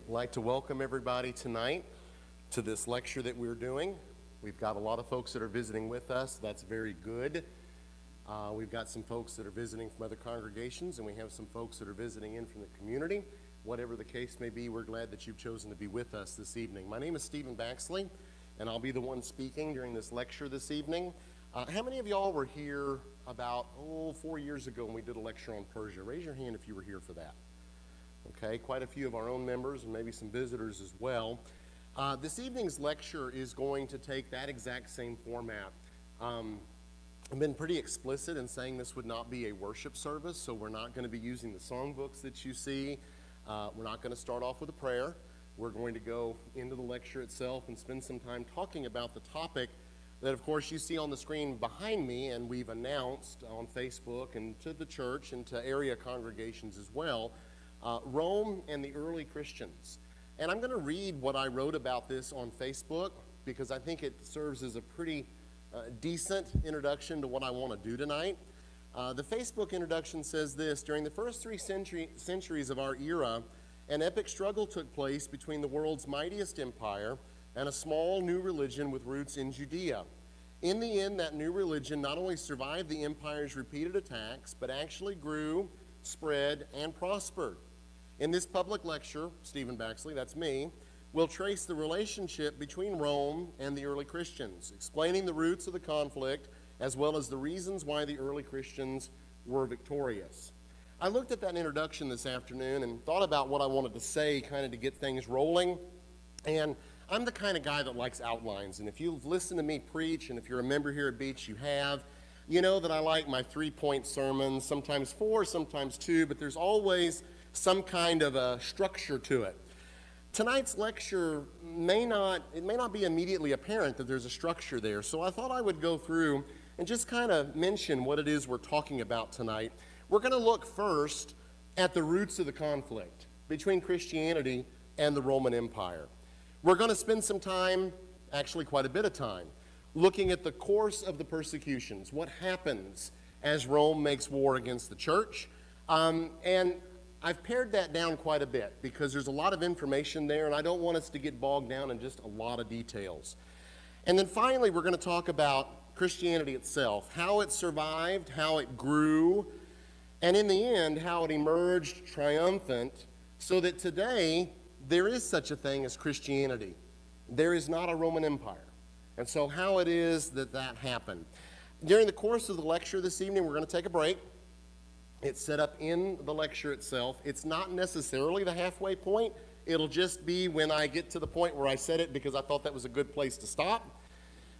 I'd like to welcome everybody tonight to this lecture that we're doing. We've got a lot of folks that are visiting with us. That's very good. We've got some folks that are visiting from other congregations, and we have some folks that are visiting in from the community. Whatever the case may be, we're glad that you've chosen to be with us this evening. My name is Baxley, and I'll be the one speaking during this lecture this evening. How many of y'all were here about 4 years ago when we did a lecture on Persia? Raise your hand if you were here for that. Okay, quite a few of our own members and maybe some visitors as well. This evening's lecture is going to take that exact same format. I've been pretty explicit in saying this would not be a worship service, so we're not going to be using the songbooks that you see. We're not going to start off with a prayer. We're going to go into the lecture itself and spend some time talking about the topic that, of course, you see on the screen behind me, and we've announced on Facebook and to the church and to area congregations as well, Rome and the early Christians. And I'm going to read what I wrote about this on Facebook because I think it serves as a pretty decent introduction to what I want to do tonight. The Facebook introduction says this: during the first three centuries of our era, an epic struggle took place between the world's mightiest empire and a small new religion with roots in Judea. In the end, that new religion not only survived the empire's repeated attacks, but actually grew, spread, and prospered. In this public lecture, Baxley, that's me, will trace the relationship between Rome and the early Christians, explaining the roots of the conflict as well as the reasons why the early Christians were victorious. I looked at that introduction this afternoon and thought about what I wanted to say kind of to get things rolling. And I'm the kind of guy that likes outlines. And if you've listened to me preach, and if you're a member here at Beach, you have, you know that I like my 3-point sermons, sometimes 4, sometimes 2, but there's always some kind of a structure to it. Tonight's lecture may not be immediately apparent that there's a structure there, so I thought I would go through and just kind of mention what it is we're talking about tonight. We're going to look first at the roots of the conflict between Christianity and the Roman Empire. We're going to spend some time, actually quite a bit of time, looking at the course of the persecutions, what happens as Rome makes war against the church, and I've pared that down quite a bit because there's a lot of information there, and I don't want us to get bogged down in just a lot of details. And then finally, we're going to talk about Christianity itself, how it survived, how it grew, and in the end, how it emerged triumphant, so that today there is such a thing as Christianity. There is not a Roman Empire. And so how it is that that happened. During the course of the lecture this evening, we're going to take a break. It's set up in the lecture itself. It's not necessarily the halfway point. It'll just be when I get to the point where I said it because I thought that was a good place to stop.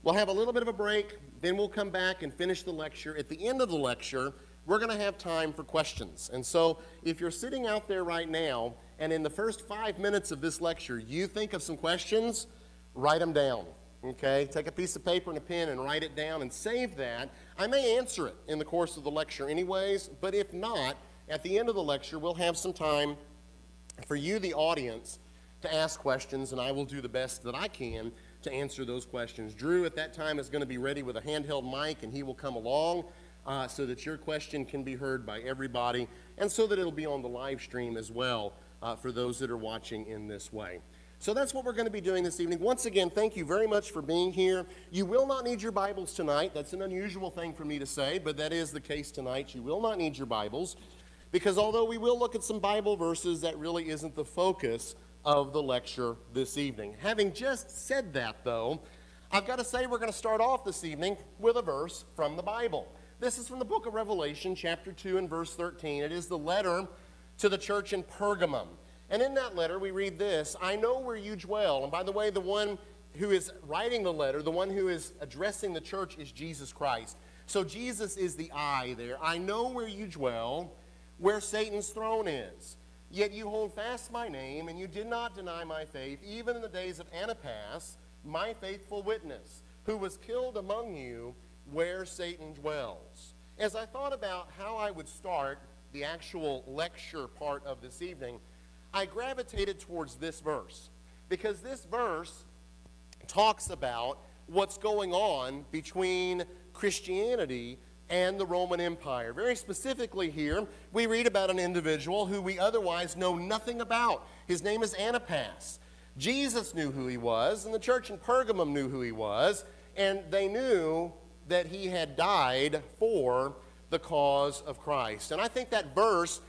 We'll have a little bit of a break, then we'll come back and finish the lecture. At the end of the lecture, we're going to have time for questions. And so if you're sitting out there right now, and in the first 5 minutes of this lecture, you think of some questions, write them down. Okay, take a piece of paper and a pen and write it down and save that. I may answer it in the course of the lecture anyways, but if not, at the end of the lecture, we'll have some time for you, the audience, to ask questions, and I will do the best that I can to answer those questions. Drew, at that time, is going to be ready with a handheld mic, and he will come along so that your question can be heard by everybody, and so that it'll be on the live stream as well for those that are watching in this way. So that's what we're going to be doing this evening. Once again, thank you very much for being here. You will not need your Bibles tonight. That's an unusual thing for me to say, but that is the case tonight. You will not need your Bibles because although we will look at some Bible verses, that really isn't the focus of the lecture this evening. Having just said that, though, I've got to say we're going to start off this evening with a verse from the Bible. This is from the book of Revelation, chapter 2 and verse 13. It is the letter to the church in Pergamum. And in that letter, we read this: I know where you dwell. And by the way, the one who is writing the letter, the one who is addressing the church is Jesus Christ. So Jesus is the I there. I know where you dwell, where Satan's throne is. Yet you hold fast my name, and you did not deny my faith, even in the days of Antipas, my faithful witness, who was killed among you where Satan dwells. As I thought about how I would start the actual lecture part of this evening, I gravitated towards this verse because this verse talks about what's going on between Christianity and the Roman Empire. Very specifically here, we read about an individual who we otherwise know nothing about. His name is Antipas. Jesus knew who he was, and the church in Pergamum knew who he was, and they knew that he had died for the cause of Christ. And I think that verse,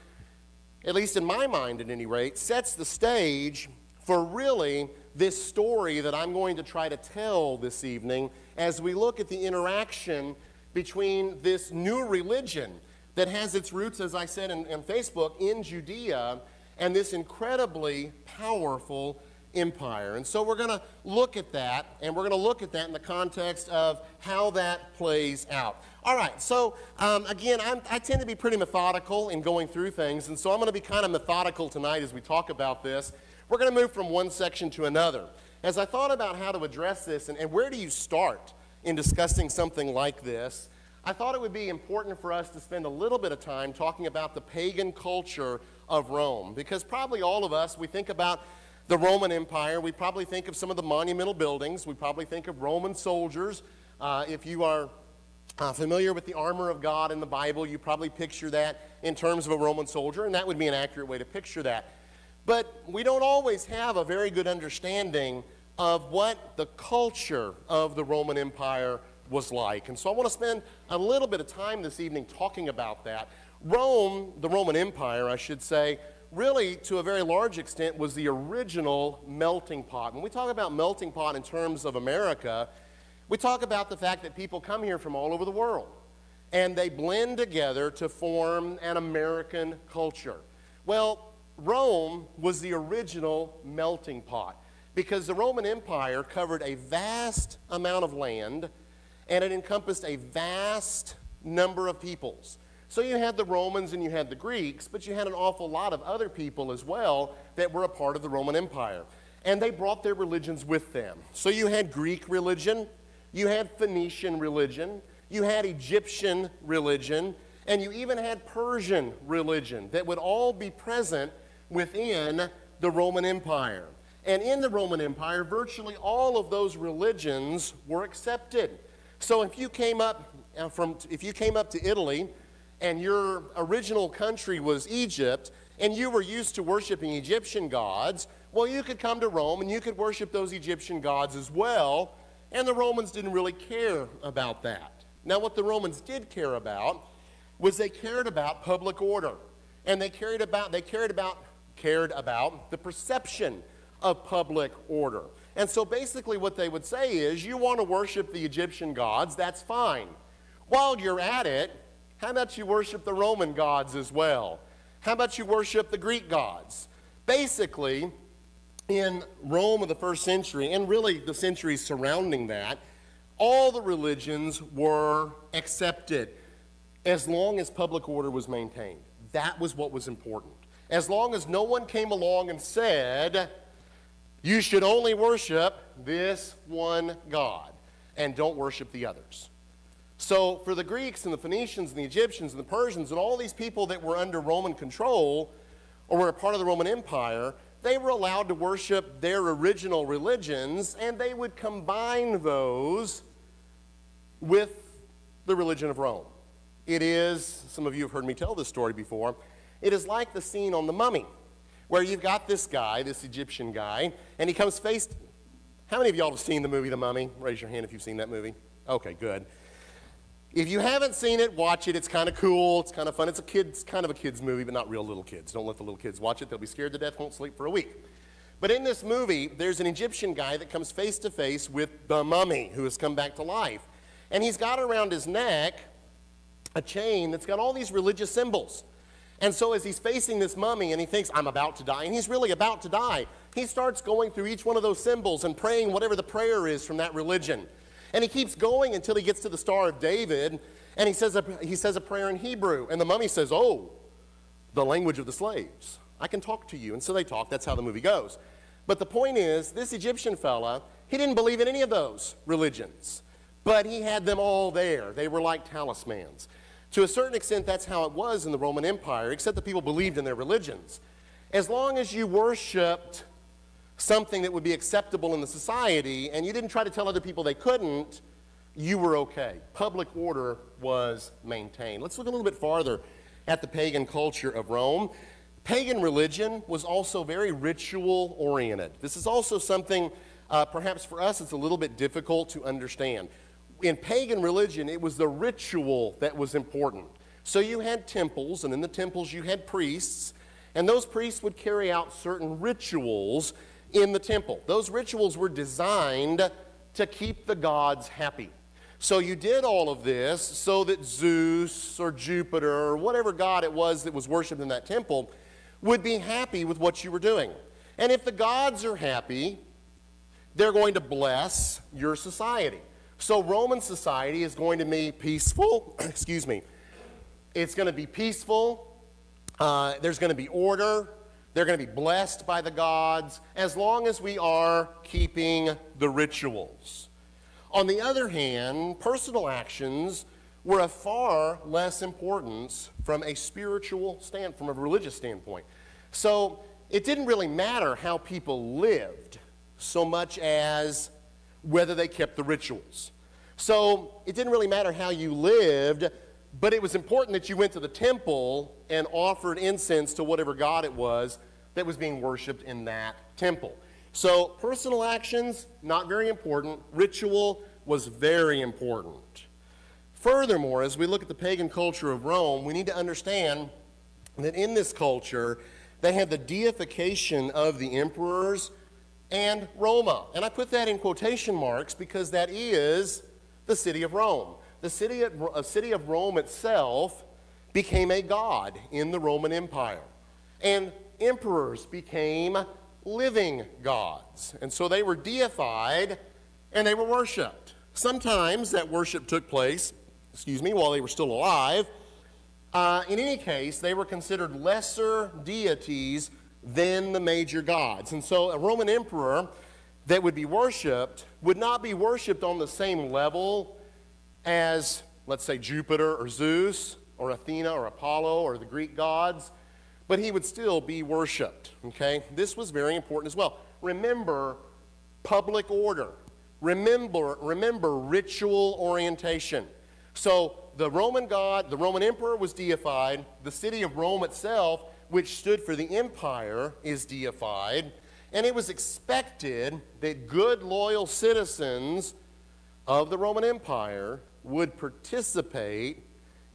at least in my mind at any rate, sets the stage for really this story that I'm going to try to tell this evening as we look at the interaction between this new religion that has its roots, as I said in Facebook, in Judea, and this incredibly powerful empire. And so we're going to look at that, and we're going to look at that in the context of how that plays out. All right, so again, I tend to be pretty methodical in going through things, and so I'm going to be kind of methodical tonight as we talk about this. We're going to move from one section to another. As I thought about how to address this and where do you start in discussing something like this, I thought it would be important for us to spend a little bit of time talking about the pagan culture of Rome, because probably all of us, we think about the Roman Empire, we probably think of some of the monumental buildings, we probably think of Roman soldiers. If you are familiar with the armor of God in the Bible, you probably picture that in terms of a Roman soldier, and that would be an accurate way to picture that. But we don't always have a very good understanding of what the culture of the Roman Empire was like. And so I want to spend a little bit of time this evening talking about that. Rome, the Roman Empire, I should say, really, to a very large extent, was the original melting pot. When we talk about melting pot in terms of America, we talk about the fact that people come here from all over the world, and they blend together to form an American culture. Well, Rome was the original melting pot because the Roman Empire covered a vast amount of land, and it encompassed a vast number of peoples. So you had the Romans and you had the Greeks, but you had an awful lot of other people as well that were a part of the Roman Empire. And they brought their religions with them. So you had Greek religion, you had Phoenician religion, you had Egyptian religion, and you even had Persian religion that would all be present within the Roman Empire. And in the Roman Empire, virtually all of those religions were accepted. So if you came up to Italy, and your original country was Egypt, and you were used to worshiping Egyptian gods, well, you could come to Rome and you could worship those Egyptian gods as well, and the Romans didn't really care about that. Now, what the Romans did care about was they cared about public order, and they cared about the perception of public order. And so basically what they would say is, you want to worship the Egyptian gods, that's fine. While you're at it, how about you worship the Roman gods as well? How about you worship the Greek gods? Basically, in Rome of the first century, and really the centuries surrounding that, all the religions were accepted as long as public order was maintained. That was what was important. As long as no one came along and said, you should only worship this one God and don't worship the others. So for the Greeks and the Phoenicians and the Egyptians and the Persians and all these people that were under Roman control or were a part of the Roman Empire, they were allowed to worship their original religions, and they would combine those with the religion of Rome. It is, some of you have heard me tell this story before, it is like the scene on The Mummy, where you've got this guy, this Egyptian guy, and he comes face... How many of y'all have seen the movie The Mummy? Raise your hand if you've seen that movie. Okay, good. If you haven't seen it, watch it. It's kind of cool. It's kind of fun. It's kind of a kid's movie, but not real little kids. Don't let the little kids watch it. They'll be scared to death, won't sleep for a week. But in this movie, there's an Egyptian guy that comes face to face with the mummy who has come back to life. And he's got around his neck a chain that's got all these religious symbols. And so as he's facing this mummy and he thinks, I'm about to die, and he's really about to die, he starts going through each one of those symbols and praying whatever the prayer is from that religion. And he keeps going until he gets to the Star of David, and he says a prayer in Hebrew. And the mummy says, oh, the language of the slaves. I can talk to you. And so they talk. That's how the movie goes. But the point is, this Egyptian fella, he didn't believe in any of those religions. But he had them all there. They were like talismans. To a certain extent, that's how it was in the Roman Empire, except that people believed in their religions. As long as you worshipped something that would be acceptable in the society, and you didn't try to tell other people they couldn't, you were okay. Public order was maintained. Let's look a little bit farther at the pagan culture of Rome. Pagan religion was also very ritual-oriented. This is also something, perhaps for us, it's a little bit difficult to understand. In pagan religion, it was the ritual that was important. So you had temples, and in the temples you had priests, and those priests would carry out certain rituals in the temple. Those rituals were designed to keep the gods happy. So you did all of this so that Zeus or Jupiter or whatever god it was that was worshipped in that temple would be happy with what you were doing. And if the gods are happy, they're going to bless your society. So Roman society is going to be peaceful. Excuse me. It's going to be peaceful. There's going to be order. They're going to be blessed by the gods as long as we are keeping the rituals. On the other hand, personal actions were of far less importance from a from a religious standpoint. So it didn't really matter how people lived so much as whether they kept the rituals. So it didn't really matter how you lived, but it was important that you went to the temple and offered incense to whatever god it was that was being worshipped in that temple. So personal actions, not very important. Ritual was very important. Furthermore, as we look at the pagan culture of Rome, we need to understand that in this culture, they had the deification of the emperors and Roma. And I put that in quotation marks because that is the city of Rome. The city of Rome itself became a god in the Roman Empire. And emperors became living gods. And so they were deified and they were worshipped. Sometimes that worship took place, while they were still alive. In any case, they were considered lesser deities than the major gods. And so a Roman emperor that would be worshipped would not be worshipped on the same level as, let's say, Jupiter or Zeus or Athena or Apollo or the Greek gods, but he would still be worshipped, okay? This was very important as well. Remember public order. Remember ritual orientation. So the Roman god, the Roman emperor was deified. The city of Rome itself, which stood for the empire, is deified. And it was expected that good, loyal citizens of the Roman Empire would participate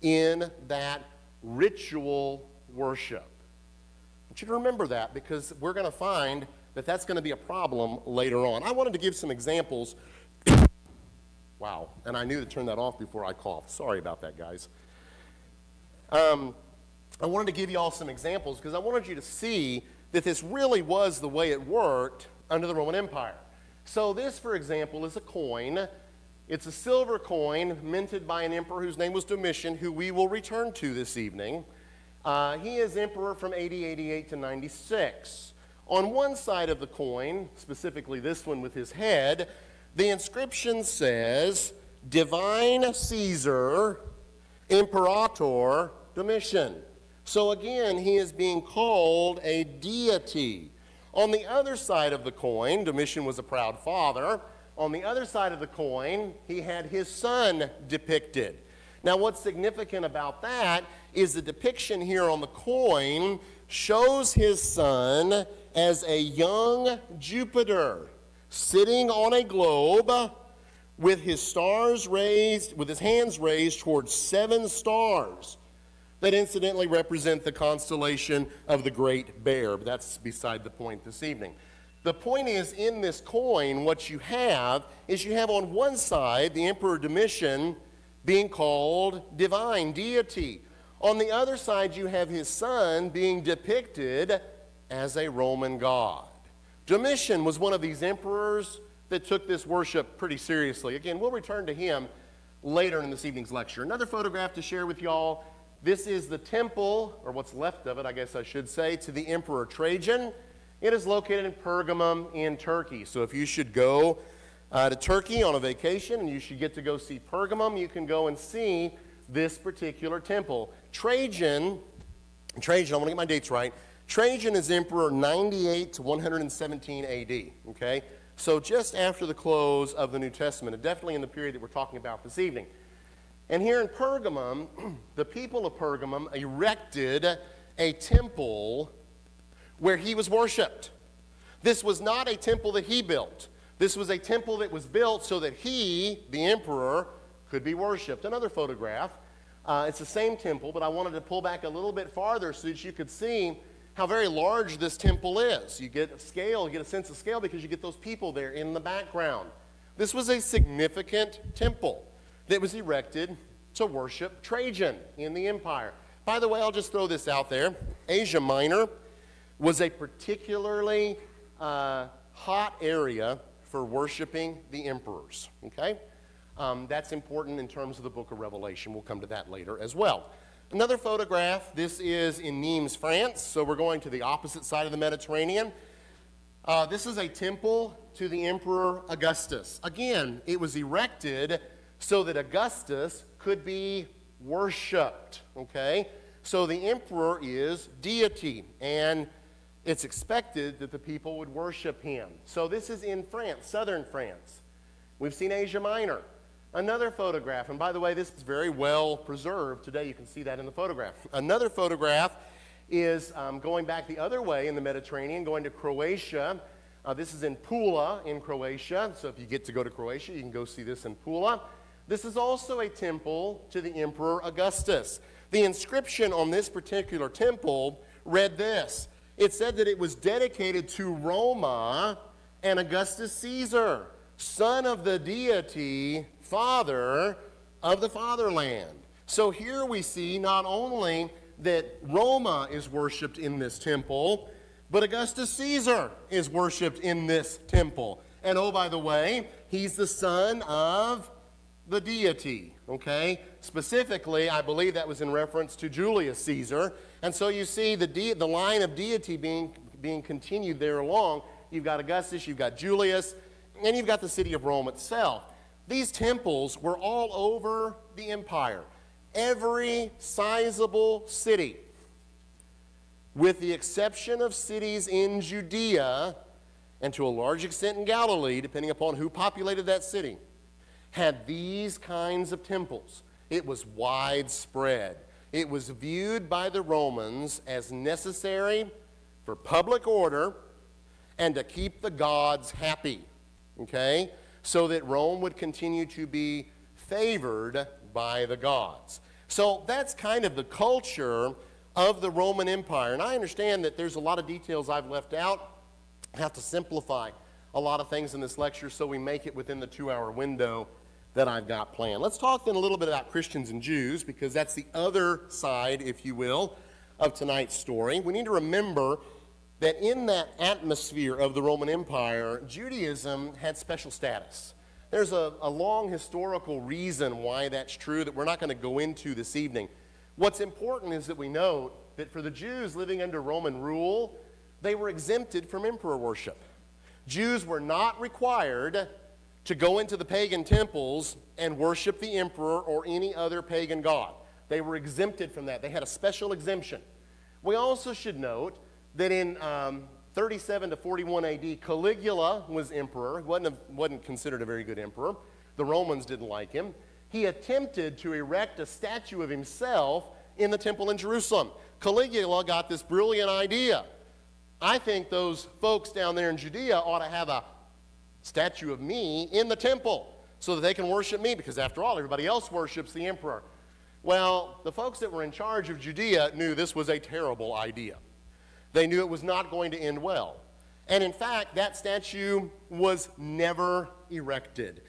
in that ritual worship. I want you to remember that because we're going to find that that's going to be a problem later on. I wanted to give some examples. Wow, and I knew to turn that off before I coughed. Sorry about that, guys. I wanted to give you all some examples because I wanted you to see that this really was the way it worked under the Roman Empire. So this, for example, is a coin. It's a silver coin minted by an emperor whose name was Domitian, who we will return to this evening. He is emperor from AD 88 to 96. On one side of the coin, specifically this one with his head, the inscription says, Divine Caesar, Imperator Domitian. So again, he is being called a deity. On the other side of the coin, Domitian was a proud father. On the other side of the coin, he had his son depicted. Now, what's significant about that is the depiction here on the coin shows his son as a young Jupiter sitting on a globe with his stars raised, with his hands raised towards 7 stars that incidentally represent the constellation of the Great Bear. But that's beside the point this evening. The point is, in this coin, what you have is you have on one side the Emperor Domitian being called divine, deity. On the other side, you have his son being depicted as a Roman god. Domitian was one of these emperors that took this worship pretty seriously. Again, we'll return to him later in this evening's lecture. Another photograph to share with y'all. This is the temple, or what's left of it, I guess I should say, to the Emperor Trajan. It is located in Pergamum in Turkey. So if you should go to Turkey on a vacation and you should get to go see Pergamum, you can go and see this particular temple. Trajan, I want to get my dates right. Trajan is emperor 98 to 117 AD, okay? So just after the close of the New Testament, and definitely in the period that we're talking about this evening. And here in Pergamum, the people of Pergamum erected a temple where he was worshipped. This was not a temple that he built. This was a temple that was built so that he, the emperor, could be worshipped. Another photograph. It's the same temple, but I wanted to pull back a little bit farther so that you could see how very large this temple is. You get a scale, you get a sense of scale because you get those people there in the background. This was a significant temple that was erected to worship Trajan in the empire. By the way, I'll just throw this out there. Asia Minor was a particularly hot area for worshiping the emperors, okay? That's important in terms of the book of Revelation. We'll come to that later as well. Another photograph, this is in Nimes, France, so we're going to the opposite side of the Mediterranean. This is a temple to the Emperor Augustus. Again, it was erected so that Augustus could be worshipped, okay? So the emperor is deity, and it's expected that the people would worship him. So this is in France, southern France. We've seen Asia Minor. Another photograph, and by the way, this is very well preserved. Today you can see that in the photograph. Another photograph is going back the other way in the Mediterranean, going to Croatia. This is in Pula in Croatia. So if you get to go to Croatia, you can go see this in Pula. This is also a temple to the Emperor Augustus. The inscription on this particular temple read this. It said that it was dedicated to Roma and Augustus Caesar, son of the deity, father of the fatherland. So here we see not only that Roma is worshipped in this temple, but Augustus Caesar is worshipped in this temple. And oh, by the way, he's the son of the deity, okay? Specifically, I believe that was in reference to Julius Caesar. And so you see the line of deity being continued there along. You've got Augustus, you've got Julius, and you've got the city of Rome itself. These temples were all over the empire. Every sizable city, with the exception of cities in Judea, and to a large extent in Galilee, depending upon who populated that city, had these kinds of temples. It was widespread. It was viewed by the Romans as necessary for public order and to keep the gods happy, okay? So that Rome would continue to be favored by the gods. So that's kind of the culture of the Roman Empire. And I understand that there's a lot of details I've left out. I have to simplify a lot of things in this lecture so we make it within the 2-hour window that I've got planned. Let's talk then a little bit about Christians and Jews, because that's the other side, if you will, of tonight's story. We need to remember that in that atmosphere of the Roman Empire, Judaism had special status. There's a long historical reason why that's true that we're not going to go into this evening. What's important is that we note that for the Jews living under Roman rule, they were exempted from emperor worship. Jews were not required to go into the pagan temples and worship the emperor or any other pagan god. They were exempted from that. They had a special exemption. We also should note that in 37 to 41 AD, Caligula was emperor. He wasn't considered a very good emperor. The Romans didn't like him. He attempted to erect a statue of himself in the temple in Jerusalem. Caligula got this brilliant idea. I think those folks down there in Judea ought to have a statue of me in the temple so that they can worship me, because after all, everybody else worships the emperor. Well, the folks that were in charge of Judea knew this was a terrible idea. They knew it was not going to end well. And in fact, that statue was never erected.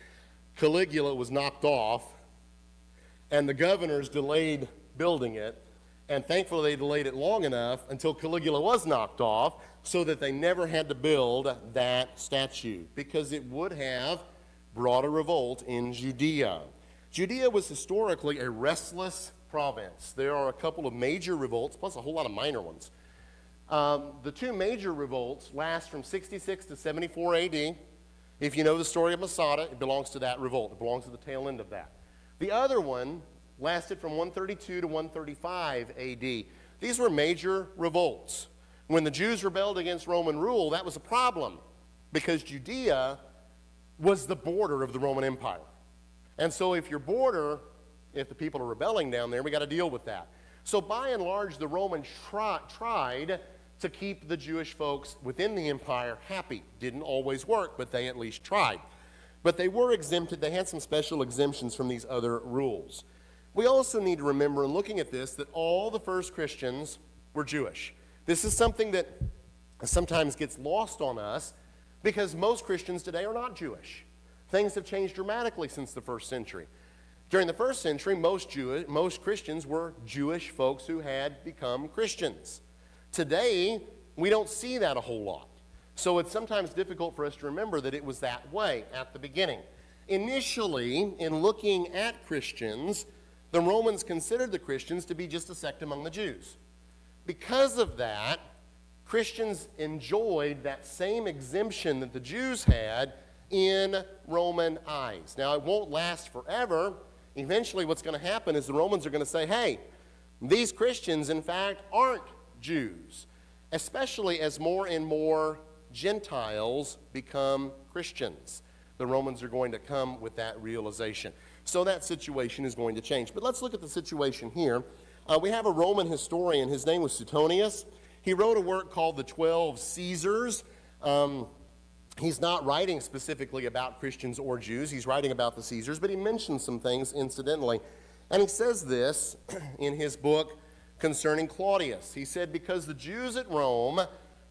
Caligula was knocked off, and the governors delayed building it, and thankfully they delayed it long enough until Caligula was knocked off so that they never had to build that statue, because it would have brought a revolt in Judea. Judea was historically a restless province. There are a couple of major revolts, plus a whole lot of minor ones. The two major revolts last from 66 to 74 AD. If you know the story of Masada, it belongs to that revolt. It belongs to the tail end of that. The other one lasted from 132 to 135 AD. These were major revolts. When the Jews rebelled against Roman rule, that was a problem. because Judea was the border of the Roman Empire. And so if your border, if the people are rebelling down there, we got to deal with that. So by and large, the Romans tried to keep the Jewish folks within the empire happy. Didn't always work, but they at least tried. But they were exempted. They had some special exemptions from these other rules. We also need to remember in looking at this that all the first Christians were Jewish. This is something that sometimes gets lost on us because most Christians today are not Jewish. Things have changed dramatically since the first century. During the first century, most Christians were Jewish folks who had become Christians. Today, we don't see that a whole lot. So it's sometimes difficult for us to remember that it was that way at the beginning. Initially, in looking at Christians, the Romans considered the Christians to be just a sect among the Jews. Because of that, Christians enjoyed that same exemption that the Jews had in Roman eyes. Now, it won't last forever. Eventually, what's going to happen is the Romans are going to say, hey, these Christians, in fact, aren't Jews, especially as more and more Gentiles become Christians. The Romans are going to come with that realization. So that situation is going to change. But let's look at the situation here. We have a Roman historian. His name was Suetonius. He wrote a work called The 12 Caesars. He's not writing specifically about Christians or Jews. He's writing about the Caesars, but he mentions some things incidentally. And he says this in his book concerning Claudius. He said, because the Jews at Rome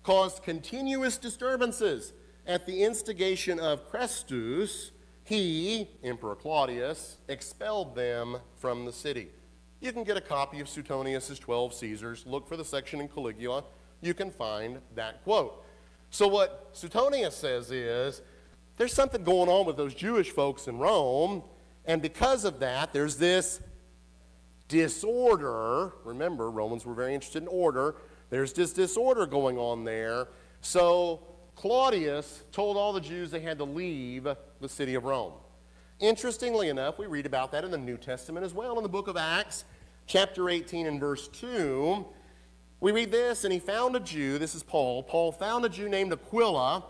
caused continuous disturbances at the instigation of Chrestus, he, Emperor Claudius, expelled them from the city. You can get a copy of Suetonius' 12 Caesars. Look for the section in Caligula. You can find that quote. So what Suetonius says is, there's something going on with those Jewish folks in Rome, and because of that, there's this disorder. Remember, Romans were very interested in order. There's this disorder going on there. So Claudius told all the Jews they had to leave the city of Rome. Interestingly enough, we read about that in the New Testament as well. In the book of Acts, chapter 18 and verse 2, we read this, and he found a Jew, this is Paul. Paul found a Jew named Aquila,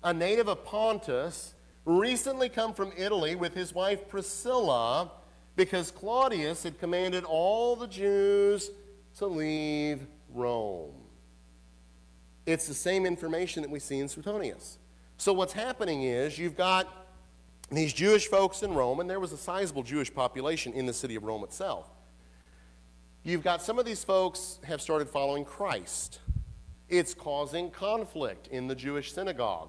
a native of Pontus, recently come from Italy with his wife Priscilla, because Claudius had commanded all the Jews to leave Rome. It's the same information that we see in Suetonius. So what's happening is you've got these Jewish folks in Rome, and there was a sizable Jewish population in the city of Rome itself. You've got some of these folks have started following Christ. It's causing conflict in the Jewish synagogue,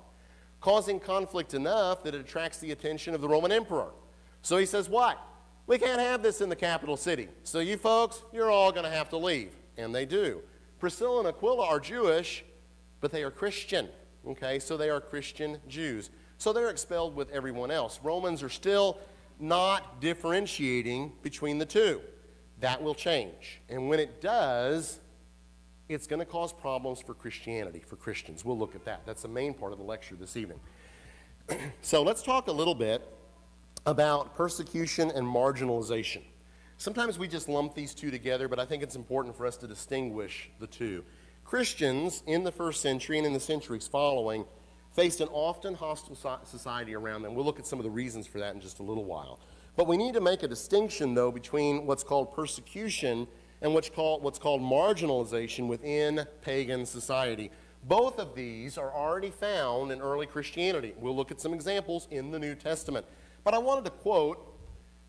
causing conflict enough that it attracts the attention of the Roman emperor. So he says, what? We can't have this in the capital city. So you folks, you're all going to have to leave. And they do. Priscilla and Aquila are Jewish, but they are Christian. Okay, so they are Christian Jews. So they're expelled with everyone else. Romans are still not differentiating between the two. That will change. And when it does, it's going to cause problems for Christianity, for Christians. We'll look at that. That's the main part of the lecture this evening. So let's talk a little bit about persecution and marginalization. Sometimes we just lump these two together, but I think it's important for us to distinguish the two. Christians in the first century and in the centuries following faced an often hostile society around them. We'll look at some of the reasons for that in just a little while. But we need to make a distinction, though, between what's called persecution and what's called marginalization within pagan society. Both of these are already found in early Christianity. We'll look at some examples in the New Testament. But I wanted to quote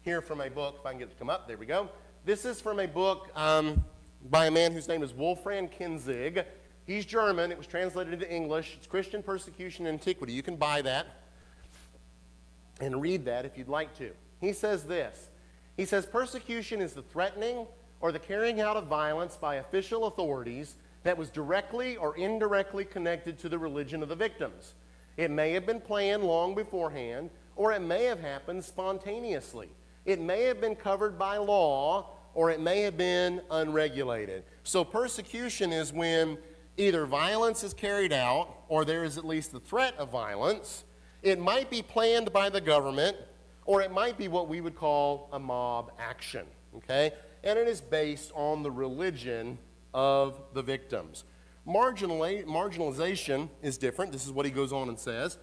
here from a book, if I can get it to come up, there we go. This is from a book by a man whose name is Wolfram Kinzig. He's German. It was translated into English. It's Christian Persecution and Antiquity. You can buy that and read that if you'd like to. He says this. He says, persecution is the threatening or the carrying out of violence by official authorities that was directly or indirectly connected to the religion of the victims. It may have been planned long beforehand, or it may have happened spontaneously. It may have been covered by law, or it may have been unregulated. So persecution is when either violence is carried out, or there is at least the threat of violence. It might be planned by the government, or it might be what we would call a mob action, okay? And it is based on the religion of the victims. Marginalization is different. This is what he goes on and says.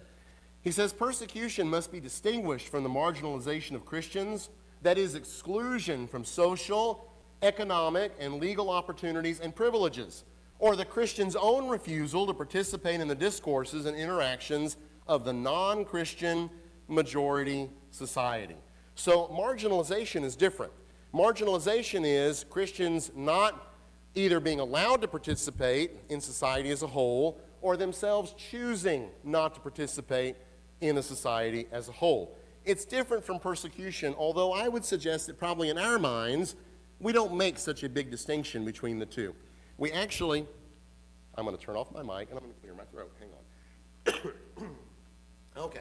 He says, persecution must be distinguished from the marginalization of Christians, that is, exclusion from social, economic, and legal opportunities and privileges, or the Christian's own refusal to participate in the discourses and interactions of the non-Christian majority society. So marginalization is different. Marginalization is Christians not either being allowed to participate in society as a whole or themselves choosing not to participate in a society as a whole. It's different from persecution, although I would suggest that probably in our minds, we don't make such a big distinction between the two. We actually, I'm going to turn off my mic and I'm going to clear my throat. Hang on. Okay.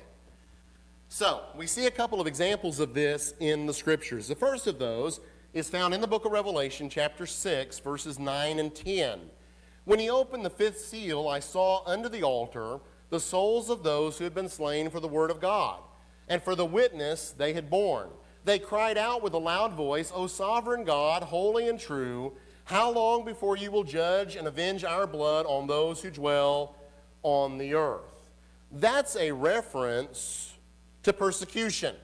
So, we see a couple of examples of this in the scriptures. The first of those is found in the book of Revelation, chapter 6, verses 9 and 10. When he opened the fifth seal, I saw under the altar the souls of those who had been slain for the word of God and for the witness they had borne. They cried out with a loud voice, O sovereign God, holy and true, how long before you will judge and avenge our blood on those who dwell on the earth? That's a reference to persecution.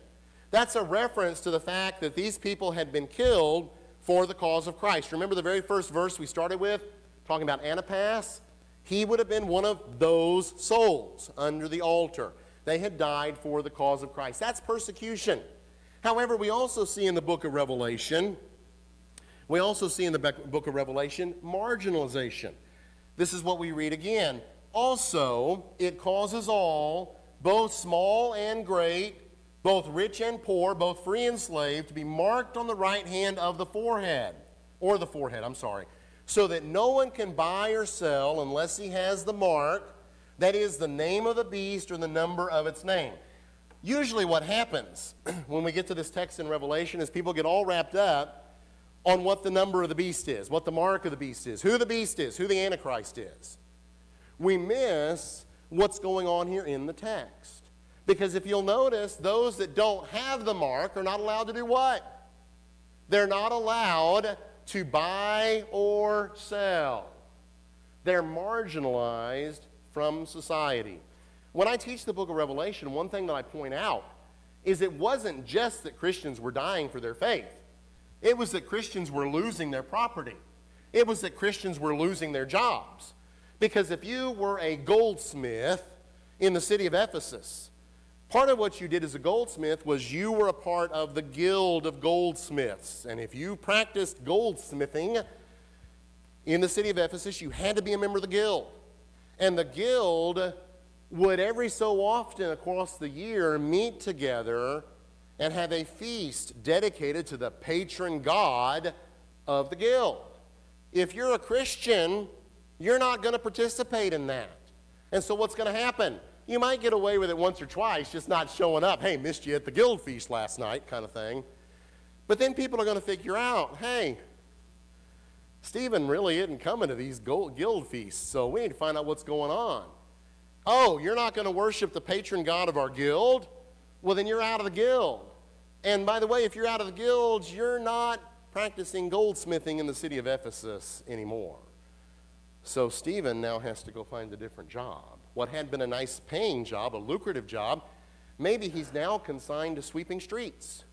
That's a reference to the fact that these people had been killed for the cause of Christ. Remember the very first verse we started with, talking about Antipas? He would have been one of those souls under the altar. They had died for the cause of Christ. That's persecution. However, we also see in the book of Revelation, marginalization. This is what we read again. Also, it causes all, both small and great, both rich and poor, both free and slave, to be marked on the right hand of the forehead, so that no one can buy or sell unless he has the mark, that is, the name of the beast or the number of its name. Usually what happens when we get to this text in Revelation is people get all wrapped up on what the number of the beast is, what the mark of the beast is, who the beast is, who the Antichrist is. We miss what's going on here in the text. Because if you'll notice, those that don't have the mark are not allowed to do what? They're not allowed to buy or sell. They're marginalized from society. When I teach the book of Revelation, one thing that I point out is it wasn't just that Christians were dying for their faith. It was that Christians were losing their property. It was that Christians were losing their jobs. Because if you were a goldsmith in the city of Ephesus, part of what you did as a goldsmith was you were a part of the guild of goldsmiths. And if you practiced goldsmithing in the city of Ephesus, you had to be a member of the guild. And the guild would every so often across the year meet together and have a feast dedicated to the patron god of the guild. If you're a Christian, you're not going to participate in that. And so what's going to happen? You might get away with it once or twice, just not showing up. Hey, missed you at the guild feast last night, kind of thing. But then people are going to figure out, hey, Stephen really isn't coming to these guild feasts, so we need to find out what's going on. Oh, you're not going to worship the patron god of our guild? Well, then you're out of the guild. And by the way, if you're out of the guild, you're not practicing goldsmithing in the city of Ephesus anymore. So Stephen now has to go find a different job. What had been a nice paying job, a lucrative job, maybe he's now consigned to sweeping streets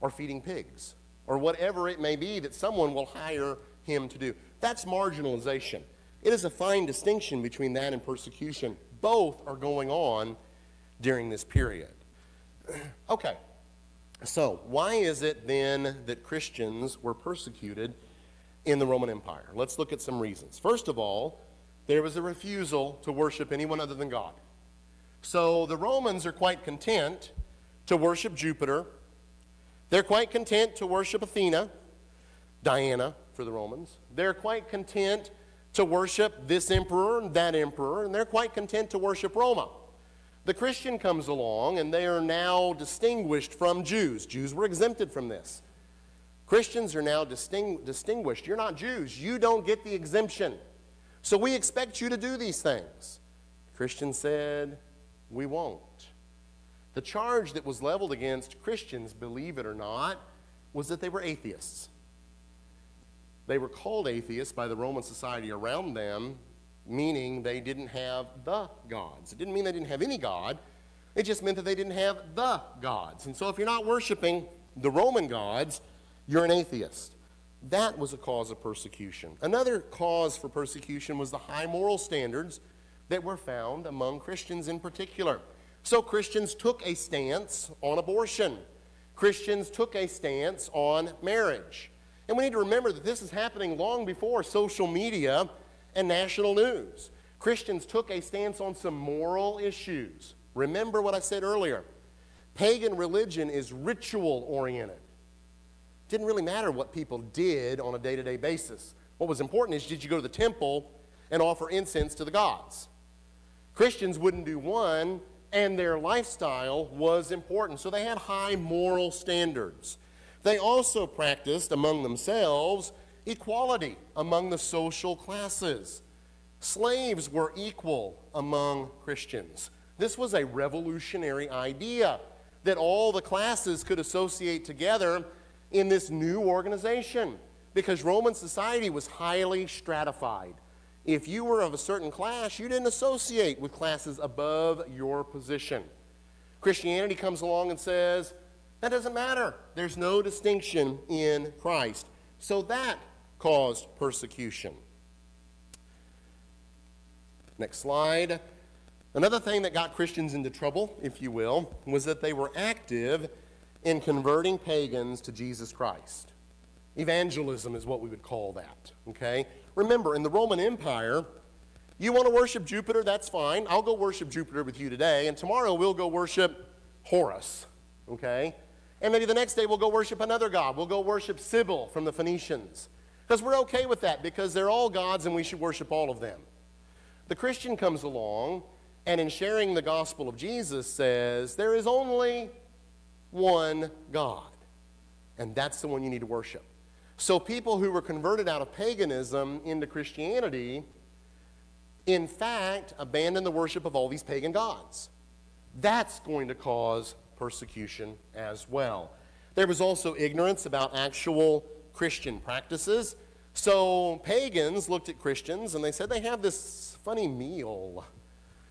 or feeding pigs or whatever it may be that someone will hire him to do. That's marginalization. It is a fine distinction between that and persecution. Both are going on during this period. Okay, so why is it then that Christians were persecuted in the Roman Empire? Let's look at some reasons. First of all, there was a refusal to worship anyone other than God. So the Romans are quite content to worship Jupiter. They're quite content to worship Athena, Diana for the Romans. They're quite content to worship this emperor and that emperor, and they're quite content to worship Roma. The Christian comes along, and they are now distinguished from Jews. Jews were exempted from this. Christians are now distinguished. You're not Jews. You don't get the exemption. So we expect you to do these things. Christians said, we won't. The charge that was leveled against Christians, believe it or not, was that they were atheists. They were called atheists by the Roman society around them, meaning they didn't have the gods. It didn't mean they didn't have any god. It just meant that they didn't have the gods. And so if you're not worshiping the Roman gods, you're an atheist. That was a cause of persecution. Another cause for persecution was the high moral standards that were found among Christians in particular. So Christians took a stance on abortion. Christians took a stance on marriage. And we need to remember that this is happening long before social media and national news. Christians took a stance on some moral issues. Remember what I said earlier. Pagan religion is ritual-oriented. It didn't really matter what people did on a day-to-day basis. What was important is, did you go to the temple and offer incense to the gods? Christians wouldn't do one, and their lifestyle was important. So they had high moral standards. They also practiced among themselves equality among the social classes. Slaves were equal among Christians. This was a revolutionary idea that all the classes could associate together in this new organization, because Roman society was highly stratified. If you were of a certain class, you didn't associate with classes above your position. Christianity comes along and says, that doesn't matter. There's no distinction in Christ. So that caused persecution. Next slide. Another thing that got Christians into trouble, if you will, was that they were active in converting pagans to Jesus Christ. Evangelism is what we would call that, okay? Remember, in the Roman Empire, you want to worship Jupiter, that's fine. I'll go worship Jupiter with you today, and tomorrow we'll go worship Horus, okay? And maybe the next day we'll go worship another god. We'll go worship Sybil from the Phoenicians, because we're okay with that, because they're all gods and we should worship all of them. The Christian comes along, and in sharing the gospel of Jesus says, there is only one God, and that's the one you need to worship. So people who were converted out of paganism into Christianity, in fact, abandoned the worship of all these pagan gods. That's going to cause persecution as well. There was also ignorance about actual Christian practices. So pagans looked at Christians and they said they have this funny meal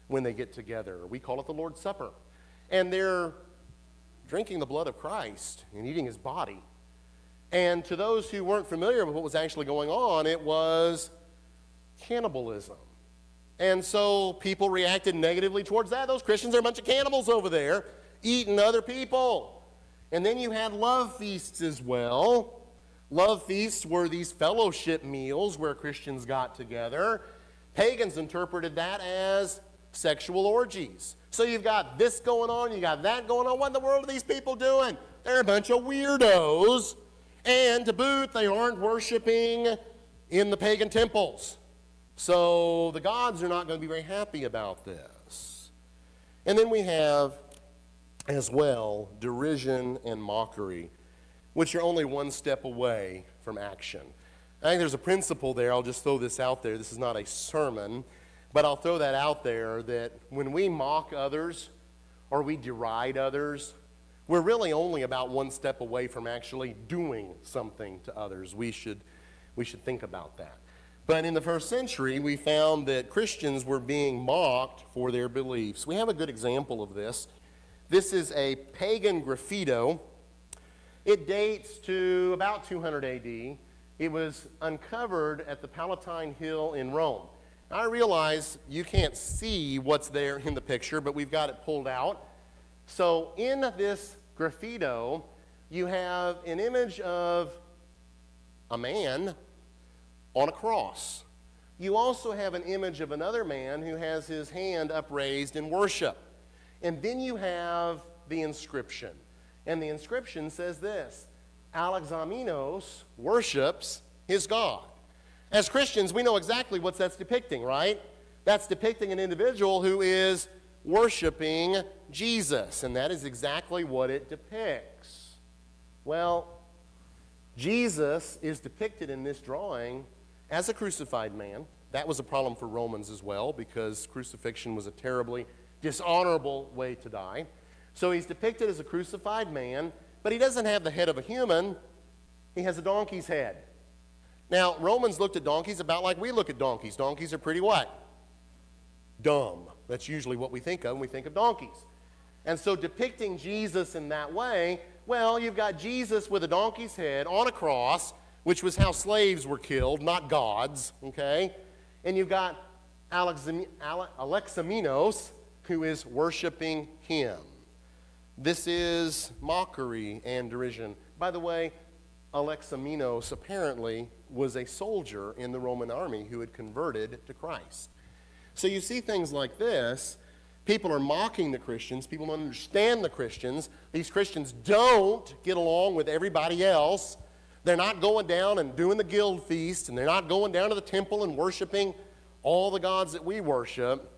when they get together. We call it the Lord's Supper. And they're drinking the blood of Christ and eating his body. And to those who weren't familiar with what was actually going on, it was cannibalism. And so people reacted negatively towards that. Those Christians are a bunch of cannibals over there eating other people. And then you had love feasts as well. Love feasts were these fellowship meals where Christians got together. Pagans interpreted that as sexual orgies. So you've got this going on, you got that going on. What in the world are these people doing? They're a bunch of weirdos. And to boot, they aren't worshiping in the pagan temples. So the gods are not going to be very happy about this. And then we have, as well, derision and mockery, which are only one step away from action. I think there's a principle there. I'll just throw this out there. This is not a sermon, but I'll throw that out there, that when we mock others or we deride others, we're really only about one step away from actually doing something to others. We should think about that. But in the first century, we found that Christians were being mocked for their beliefs. We have a good example of this. This is a pagan graffito. It dates to about 200 AD. It was uncovered at the Palatine Hill in Rome. Now, I realize you can't see what's there in the picture, but we've got it pulled out. So in this graffito, you have an image of a man on a cross. You also have an image of another man who has his hand upraised in worship. And then you have the inscription. And the inscription says this: Alexamenos worships his God. As Christians, we know exactly what that's depicting, right? That's depicting an individual who is worshiping Jesus, and that is exactly what it depicts. Well, Jesus is depicted in this drawing as a crucified man. That was a problem for Romans as well, because crucifixion was a terribly dishonorable way to die. So he's depicted as a crucified man, but he doesn't have the head of a human. He has a donkey's head. Now, Romans looked at donkeys about like we look at donkeys. Donkeys are pretty what? Dumb. That's usually what we think of when we think of donkeys. And so depicting Jesus in that way, well, you've got Jesus with a donkey's head on a cross, which was how slaves were killed, not gods, okay? And you've got Alexamenos, who is worshiping him. This is mockery and derision. By the way, Alexamenos apparently was a soldier in the Roman army who had converted to Christ. So you see things like this. People are mocking the Christians. People don't understand the Christians. These Christians don't get along with everybody else. They're not going down and doing the guild feast, and they're not going down to the temple and worshiping all the gods that we worship.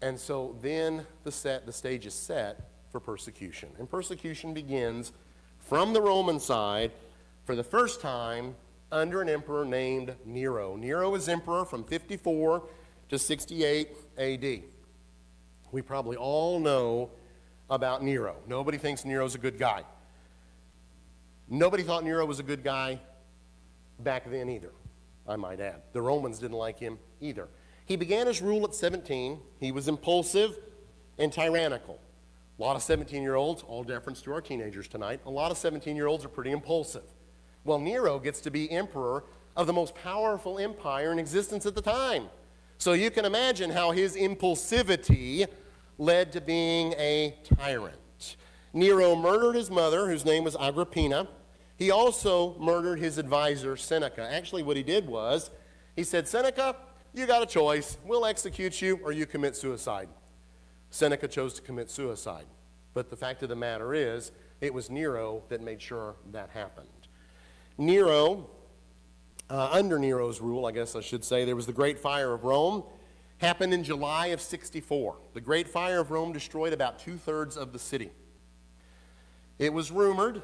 And so then the stage is set for persecution. And persecution begins from the Roman side for the first time under an emperor named Nero. Nero is emperor from 54 to 68 AD. We probably all know about Nero. Nobody thinks Nero's a good guy. Nobody thought Nero was a good guy back then either, I might add. The Romans didn't like him either. He began his rule at 17. He was impulsive and tyrannical. A lot of 17-year-olds, all deference to our teenagers tonight, a lot of 17-year-olds are pretty impulsive. Well, Nero gets to be emperor of the most powerful empire in existence at the time. So you can imagine how his impulsivity led to being a tyrant. Nero murdered his mother, whose name was Agrippina. He also murdered his advisor, Seneca. Actually, what he did was, he said, Seneca, you got a choice. We'll execute you or you commit suicide. Seneca chose to commit suicide. But the fact of the matter is, it was Nero that made sure that happened. Nero, under Nero's rule, I guess I should say, there was the Great Fire of Rome. Happened in July of 64. The Great Fire of Rome destroyed about 2/3 of the city. It was rumored,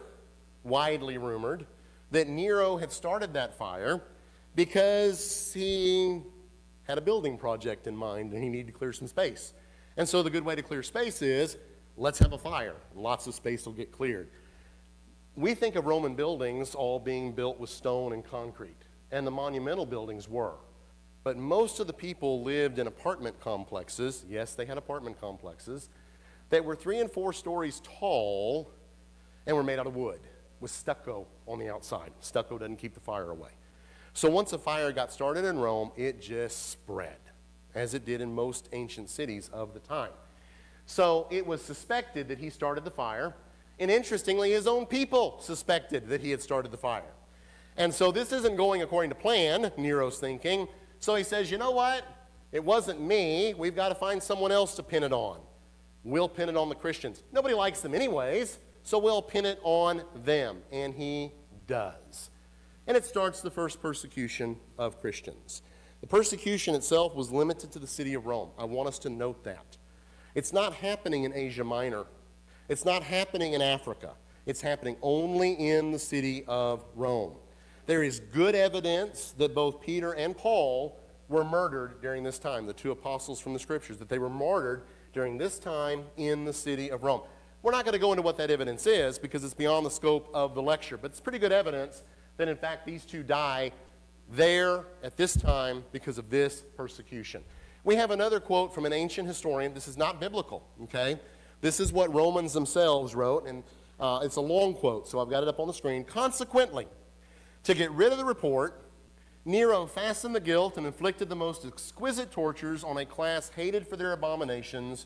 widely rumored, that Nero had started that fire because he had a building project in mind and he needed to clear some space. And so the good way to clear space is, let's have a fire. Lots of space will get cleared. We think of Roman buildings all being built with stone and concrete, and the monumental buildings were. But most of the people lived in apartment complexes. Yes, they had apartment complexes that were 3 and 4 stories tall and were made out of wood with stucco on the outside. Stucco doesn't keep the fire away. So once a fire got started in Rome, it just spread, as it did in most ancient cities of the time. So it was suspected that he started the fire, and interestingly, his own people suspected that he had started the fire. And so this isn't going according to plan, Nero's thinking. So he says, you know what? It wasn't me. We've got to find someone else to pin it on. We'll pin it on the Christians. Nobody likes them anyways, so we'll pin it on them. And he does. And it starts the first persecution of Christians. The persecution itself was limited to the city of Rome. I want us to note that. It's not happening in Asia Minor. It's not happening in Africa. It's happening only in the city of Rome. There is good evidence that both Peter and Paul were murdered during this time, the 2 apostles from the Scriptures, that they were martyred during this time in the city of Rome. We're not going to go into what that evidence is because it's beyond the scope of the lecture, but it's pretty good evidence that, in fact, these 2 die there at this time because of this persecution. We have another quote from an ancient historian. This is not biblical, okay? This is what Romans themselves wrote, and it's a long quote, so I've got it up on the screen. Consequently, to get rid of the report, Nero fastened the guilt and inflicted the most exquisite tortures on a class hated for their abominations,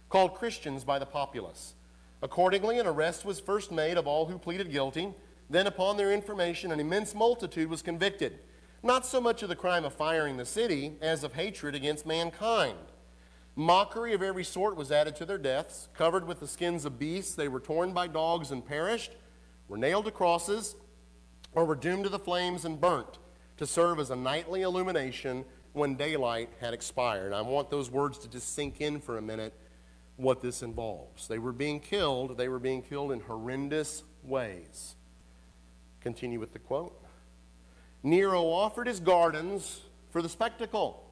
called Christians by the populace. Accordingly, an arrest was first made of all who pleaded guilty. Then, upon their information, an immense multitude was convicted, not so much of the crime of firing the city as of hatred against mankind. Mockery of every sort was added to their deaths. Covered with the skins of beasts, they were torn by dogs and perished, were nailed to crosses, or were doomed to the flames and burnt to serve as a nightly illumination when daylight had expired. I want those words to just sink in for a minute, what this involves. They were being killed in horrendous ways. Continue with the quote. Nero offered his gardens for the spectacle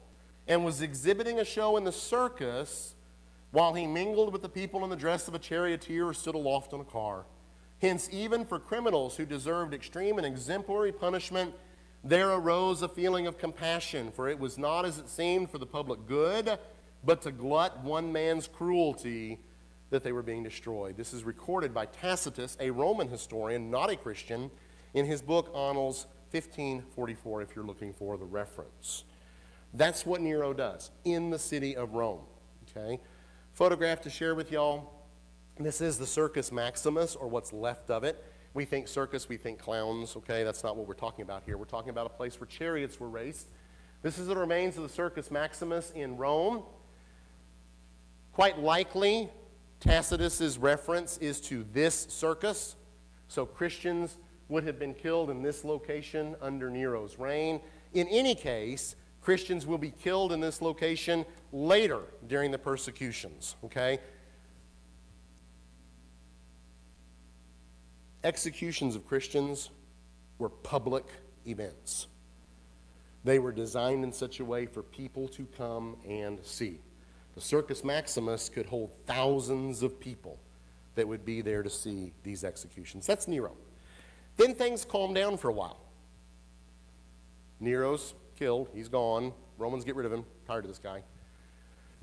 and was exhibiting a show in the circus while he mingled with the people in the dress of a charioteer or stood aloft on a car. Hence, even for criminals who deserved extreme and exemplary punishment, There arose a feeling of compassion, for it was not as it seemed for the public good, but to glut one man's cruelty that they were being destroyed. This is recorded by Tacitus, a Roman historian, not a Christian, in his book Annals 1544, if you're looking for the reference. That's what Nero does in the city of Rome. Okay? Photograph to share with y'all. This is the Circus Maximus, or what's left of it. We think circus, we think clowns. Okay, that's not what we're talking about here. We're talking about a place where chariots were raced. This is the remains of the Circus Maximus in Rome. Quite likely, Tacitus's reference is to this circus. So Christians would have been killed in this location under Nero's reign. In any case, Christians will be killed in this location later during the persecutions, okay? Executions of Christians were public events. They were designed in such a way for people to come and see. The Circus Maximus could hold thousands of people that would be there to see these executions. That's Nero. Then things calm down for a while. Nero's killed. He's gone. Romans get rid of him. Tired of this guy.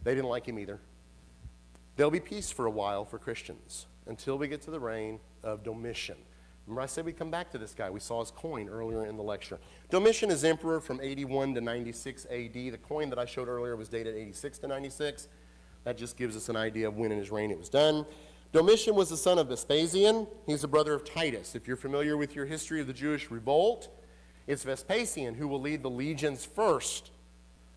They didn't like him either. There'll be peace for a while for Christians until we get to the reign of Domitian. Remember I said we'd come back to this guy. We saw his coin earlier in the lecture. Domitian is emperor from 81 to 96 AD. The coin that I showed earlier was dated 86 to 96. That just gives us an idea of when in his reign it was done. Domitian was the son of Vespasian. He's the brother of Titus. If you're familiar with your history of the Jewish revolt, it's Vespasian who will lead the legions first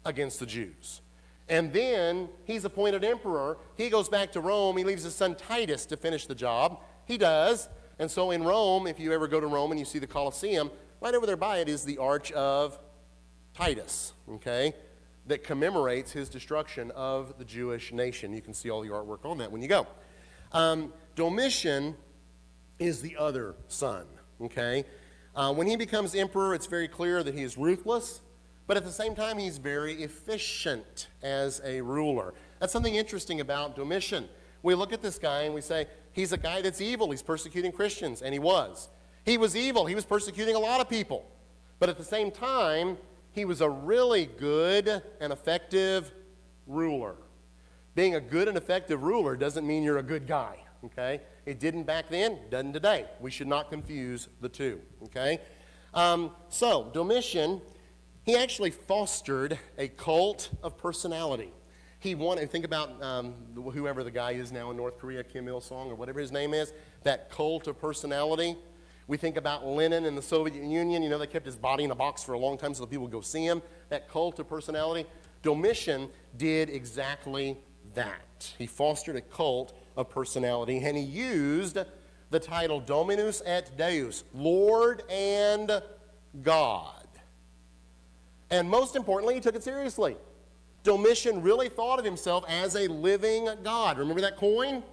against the Jews. And then he's appointed emperor. He goes back to Rome. He leaves his son Titus to finish the job. He does. And so in Rome, if you ever go to Rome and you see the Colosseum, right over there by it is the Arch of Titus, okay, that commemorates his destruction of the Jewish nation. You can see all the artwork on that when you go. Domitian is the other son, okay? When he becomes emperor, it's very clear that he is ruthless, but at the same time, he's very efficient as a ruler. That's something interesting about Domitian. We look at this guy and we say, he's a guy that's evil. He's persecuting Christians, and he was. He was evil. He was persecuting a lot of people. But at the same time, he was a really good and effective ruler. Being a good and effective ruler doesn't mean you're a good guy, okay? It didn't back then, doesn't today. We should not confuse the two, okay? So, Domitian, he actually fostered a cult of personality. He wanted, think about whoever the guy is now in North Korea, Kim Il-sung or whatever his name is, that cult of personality. We think about Lenin in the Soviet Union. You know, they kept his body in a box for a long time so that people would go see him. That cult of personality. Domitian did exactly that. He fostered a cult of personality, and he used the title Dominus et Deus, Lord and God. And most importantly, he took it seriously. Domitian really thought of himself as a living God. Remember that coin?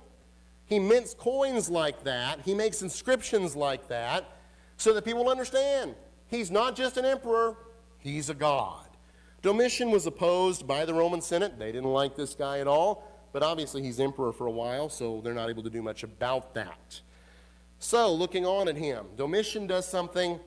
He mints coins like that. He makes inscriptions like that so that people understand he's not just an emperor, he's a god. Domitian was opposed by the Roman Senate. They didn't like this guy at all, but obviously he's emperor for a while, so they're not able to do much about that. So, looking on at him, Domitian does something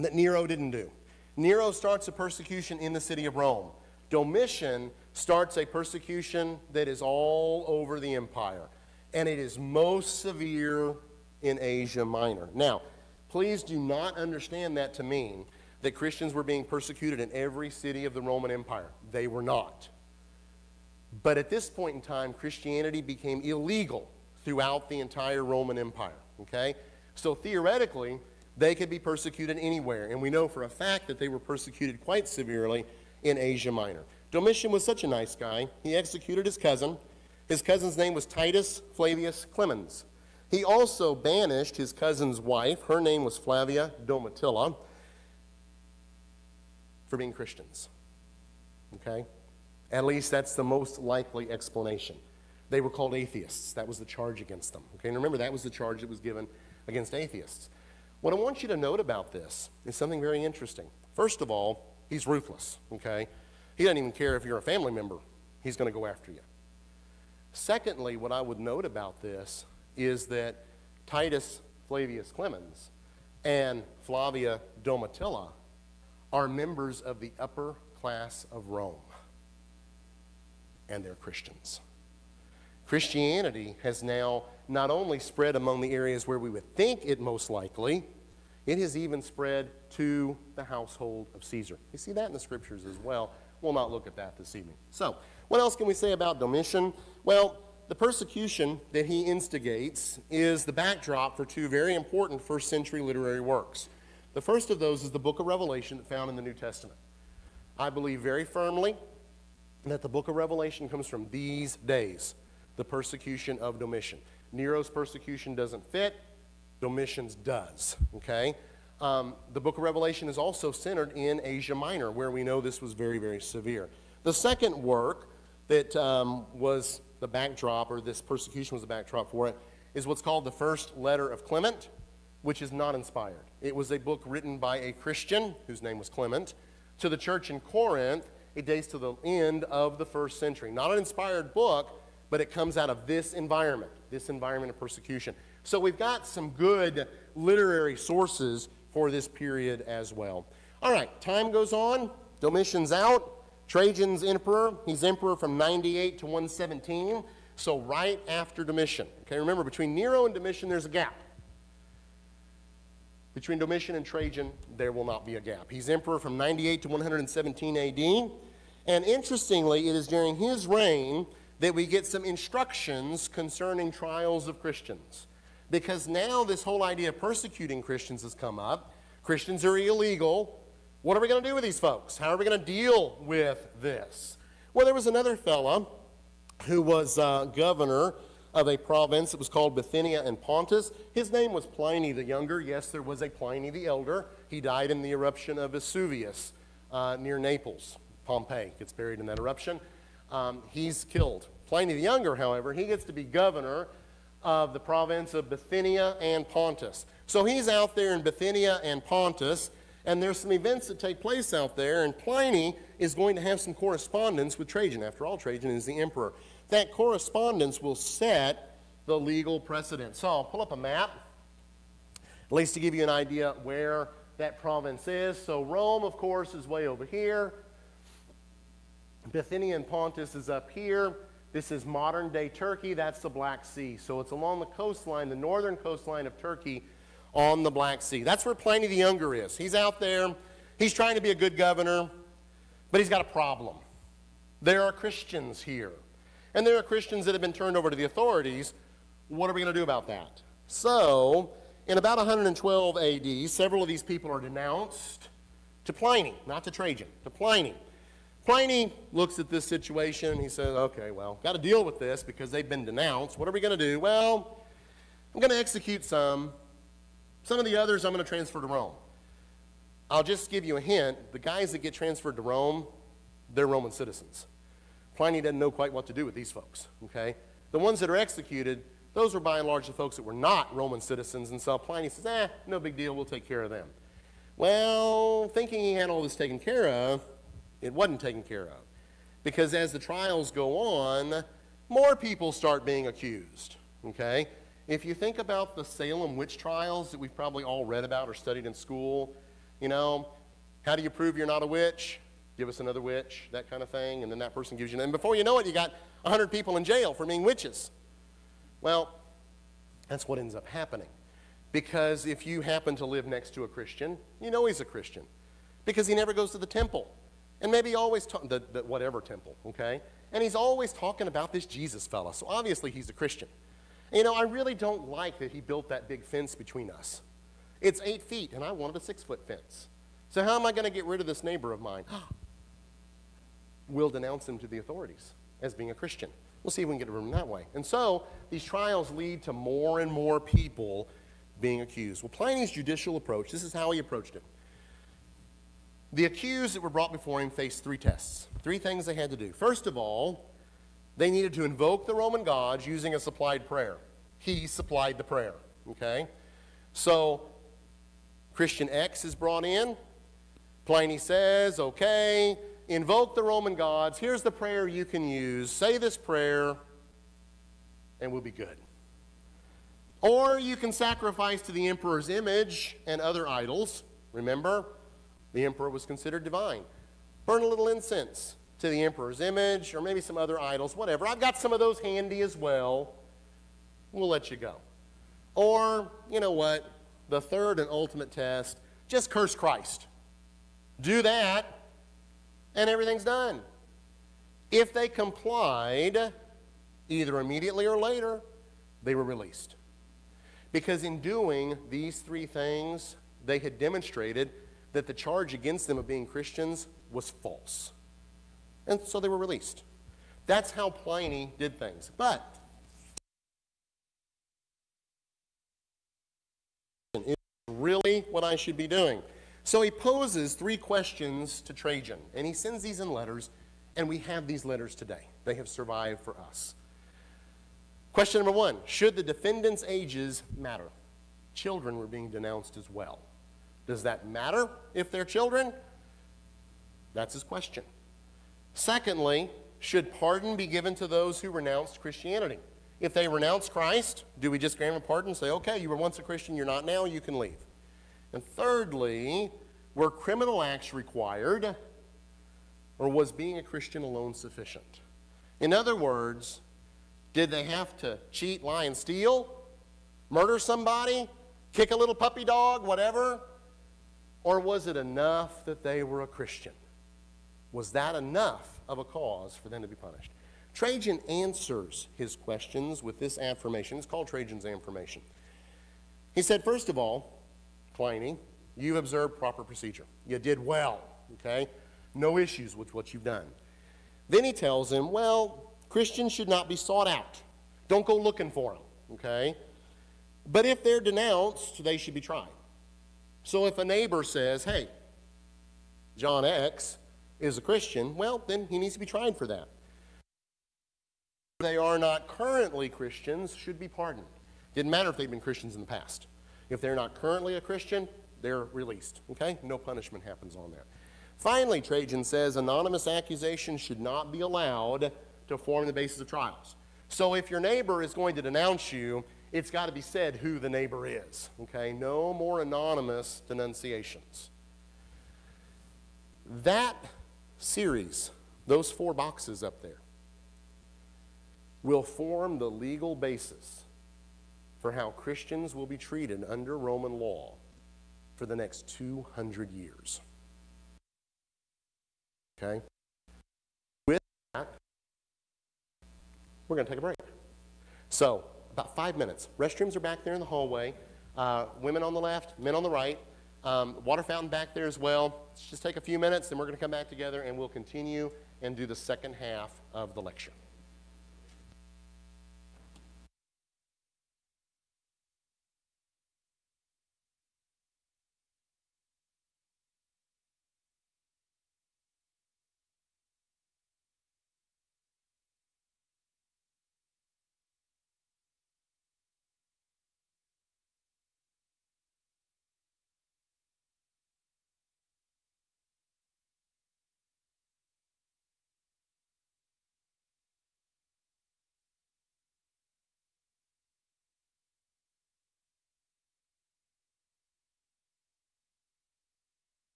that Nero didn't do. Nero starts a persecution in the city of Rome. Domitian starts a persecution that is all over the empire, and it is most severe in Asia Minor. Now, please do not understand that to mean that Christians were being persecuted in every city of the Roman Empire. They were not. But at this point in time, Christianity became illegal throughout the entire Roman Empire, okay? So theoretically, they could be persecuted anywhere, and we know for a fact that they were persecuted quite severely in Asia Minor. Domitian was such a nice guy, he executed his cousin. His cousin's name was Titus Flavius Clemens. He also banished his cousin's wife, her name was Flavia Domitilla, for being Christians, okay? At least that's the most likely explanation. They were called atheists. That was the charge against them, okay? And remember, that was the charge that was given against atheists. What I want you to note about this is something very interesting. First of all, he's ruthless, okay? He doesn't even care if you're a family member. He's going to go after you. Secondly, what I would note about this is that Titus Flavius Clemens and Flavia Domitilla are members of the upper class of Rome, and they're Christians. Christianity has now not only spread among the areas where we would think it most likely, it has even spread to the household of Caesar. You see that in the scriptures as well. We'll not look at that this evening. So, what else can we say about Domitian? Well, the persecution that he instigates is the backdrop for two very important first century literary works. The first of those is the book of Revelation found in the New Testament. I believe very firmly that the book of Revelation comes from these days, the persecution of Domitian. Nero's persecution doesn't fit, Domitian's does, okay? The book of Revelation is also centered in Asia Minor, where we know this was very, very severe. The second work that was the backdrop, or this persecution was the backdrop for it, is what's called the First Letter of Clement, which is not inspired. It was a book written by a Christian, whose name was Clement, to the church in Corinth. It dates to the end of the first century. Not an inspired book, but it comes out of this environment of persecution. So we've got some good literary sources for this period as well. All right, time goes on. Domitian's out. Trajan's emperor. He's emperor from 98 to 117, so right after Domitian. Okay, remember, between Nero and Domitian, there's a gap. Between Domitian and Trajan, there will not be a gap. He's emperor from 98 to 117 AD, and interestingly, it is during his reign that we get some instructions concerning trials of Christians. Because now this whole idea of persecuting Christians has come up. Christians are illegal. What are we going to do with these folks? How are we going to deal with this? Well, there was another fella who was governor of a province that was called Bithynia and Pontus. His name was Pliny the Younger. Yes, there was a Pliny the Elder. He died in the eruption of Vesuvius near Naples. Pompeii gets buried in that eruption. He's killed. Pliny the Younger, however, he gets to be governor of the province of Bithynia and Pontus. So he's out there in Bithynia and Pontus, and there's some events that take place out there, and Pliny is going to have some correspondence with Trajan. After all, Trajan is the emperor. That correspondence will set the legal precedent. So I'll pull up a map, at least to give you an idea where that province is. So Rome, of course, is way over here. Bithynia and Pontus is up here. This is modern-day Turkey. That's the Black Sea. So it's along the coastline, the northern coastline of Turkey, on the Black Sea. That's where Pliny the Younger is. He's out there. He's trying to be a good governor, but he's got a problem. There are Christians here, and there are Christians that have been turned over to the authorities. What are we going to do about that? So, in about 112 AD, several of these people are denounced to Pliny, not to Trajan, to Pliny. Pliny looks at this situation. He says, okay, well, got to deal with this because they've been denounced. What are we going to do? Well, I'm going to execute some. Some of the others I'm going to transfer to Rome. I'll just give you a hint. The guys that get transferred to Rome, they're Roman citizens. Pliny doesn't know quite what to do with these folks, okay? The ones that are executed, those were by and large the folks that were not Roman citizens, and so Pliny says, no big deal, we'll take care of them. Well, thinking he had all this taken care of, it wasn't taken care of. Because as the trials go on, more people start being accused, okay? If you think about the Salem witch trials that we've probably all read about or studied in school, you know, how do you prove you're not a witch? Give us another witch, that kind of thing, and then that person gives you, and before you know it, you got 100 people in jail for being witches. Well, that's what ends up happening. Because if you happen to live next to a Christian, you know he's a Christian. Because he never goes to the temple. And maybe he always, the whatever temple, okay? And he's always talking about this Jesus fella, so obviously he's a Christian. You know, I really don't like that he built that big fence between us. It's 8 feet, and I wanted a 6-foot fence. So how am I going to get rid of this neighbor of mine? We'll denounce him to the authorities as being a Christian. We'll see if we can get rid of him that way. And so these trials lead to more and more people being accused. Well, Pliny's judicial approach, this is how he approached it. The accused that were brought before him faced 3 tests, 3 things they had to do. First of all, they needed to invoke the Roman gods using a supplied prayer. He supplied the prayer, okay? So Christian X is brought in. Pliny says, okay, invoke the Roman gods. Here's the prayer you can use. Say this prayer, and we'll be good. Or you can sacrifice to the emperor's image and other idols. Remember, The emperor was considered divine. Burn a little incense to the emperor's image, or maybe some other idols, whatever. I've got some of those handy as well. We'll let you go. Or, you know what, the third and ultimate test, just curse Christ. Do that, and everything's done. If they complied, either immediately or later, they were released. Because in doing these three things, they had demonstrated that the charge against them of being Christians was false. And so they were released. That's how Pliny did things. But is really what I should be doing. So he poses three questions to Trajan, and he sends these in letters, and we have these letters today. They have survived for us. Question number one, should the defendants' ages matter? Children were being denounced as well. Does that matter if they're children? That's his question. Secondly, should pardon be given to those who renounced Christianity? If they renounce Christ, do we just grant them a pardon and say, okay, you were once a Christian, you're not now, you can leave? And thirdly, were criminal acts required, or was being a Christian alone sufficient? In other words, did they have to cheat, lie, and steal? Murder somebody? Kick a little puppy dog? Whatever? Or was it enough that they were a Christian? Was that enough of a cause for them to be punished? Trajan answers his questions with this affirmation. It's called Trajan's affirmation. He said, first of all, Pliny, you observed proper procedure. You did well, okay? No issues with what you've done. Then he tells him, well, Christians should not be sought out. Don't go looking for them, okay? But if they're denounced, they should be tried. So if a neighbor says, hey, John X is a Christian, well, then he needs to be tried for that. If they are not currently Christians, should be pardoned. Didn't matter if they've been Christians in the past. If they're not currently a Christian, they're released, okay? No punishment happens on that. Finally, Trajan says anonymous accusations should not be allowed to form the basis of trials. So if your neighbor is going to denounce you, it's got to be said who the neighbor is, okay? No more anonymous denunciations. That series, those 4 boxes up there, will form the legal basis for how Christians will be treated under Roman law for the next 200 years. Okay? With that, we're going to take a break. So, about 5 minutes. Restrooms are back there in the hallway. Women on the left, men on the right. Water fountain back there as well. Let's just take a few minutes, then we're going to come back together and we'll continue and do the second half of the lecture.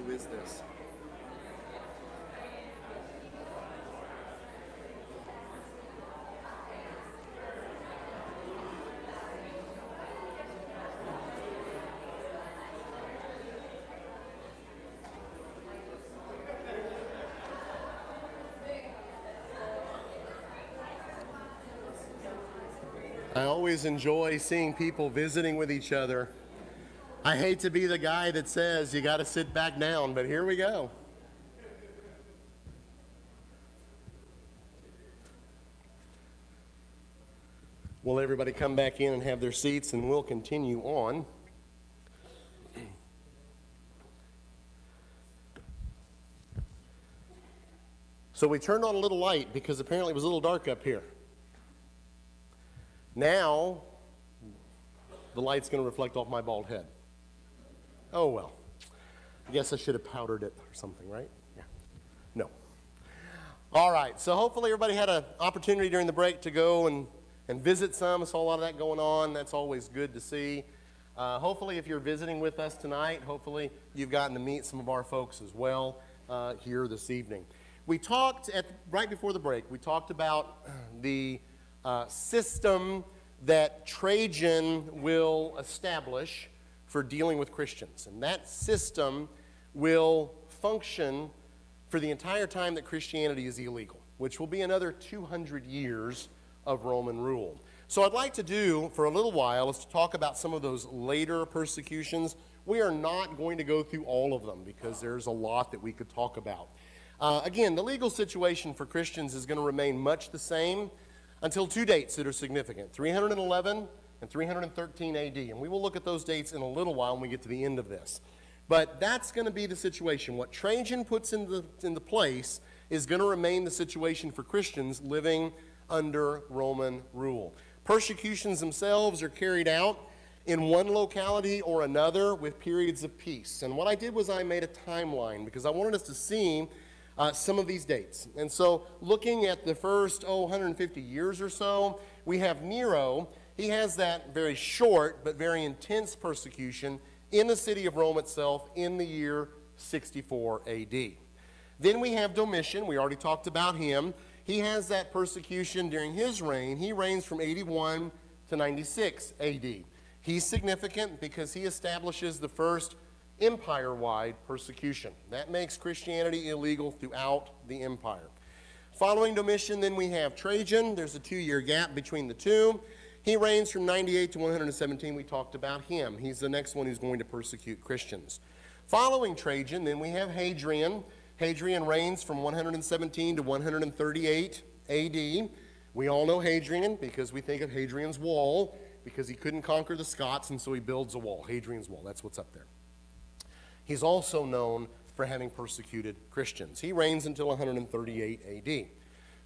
Who is this? I always enjoy seeing people visiting with each other. I hate to be the guy that says you got to sit back down, but here we go. Will everybody come back in and have their seats, and we'll continue on. So we turned on a little light because apparently it was a little dark up here. Now, the light's going to reflect off my bald head. Oh, well. I guess I should have powdered it or something, right? Yeah. No. All right. So hopefully everybody had an opportunity during the break to go and visit some. I saw a lot of that going on. That's always good to see. Hopefully if you're visiting with us tonight, hopefully you've gotten to meet some of our folks as well here this evening. We talked, right before the break, we talked about the system that Trajan will establish for dealing with Christians. And that system will function for the entire time that Christianity is illegal, which will be another 200 years of Roman rule. So I'd like to do, for a little while, is to talk about some of those later persecutions. We are not going to go through all of them because there's a lot that we could talk about. Again, the legal situation for Christians is going to remain much the same until two dates that are significant, 311 and 313 AD. And we will look at those dates in a little while when we get to the end of this. But that's going to be the situation. What Trajan puts into place is going to remain the situation for Christians living under Roman rule. Persecutions themselves are carried out in one locality or another with periods of peace. And what I did was I made a timeline because I wanted us to see some of these dates. And so looking at the first, 150 years or so, we have Nero. He has that very short but very intense persecution in the city of Rome itself in the year 64 AD. Then we have Domitian. We already talked about him. He has that persecution during his reign. He reigns from 81 to 96 AD. He's significant because he establishes the first empire-wide persecution. That makes Christianity illegal throughout the empire. Following Domitian, then we have Trajan. There's a 2-year gap between the two. He reigns from 98 to 117. We talked about him. He's the next one who's going to persecute Christians. Following Trajan, then we have Hadrian. Hadrian reigns from 117 to 138 AD. We all know Hadrian because we think of Hadrian's Wall because he couldn't conquer the Scots, and so he builds a wall. Hadrian's Wall, that's what's up there. He's also known for having persecuted Christians. He reigns until 138 AD.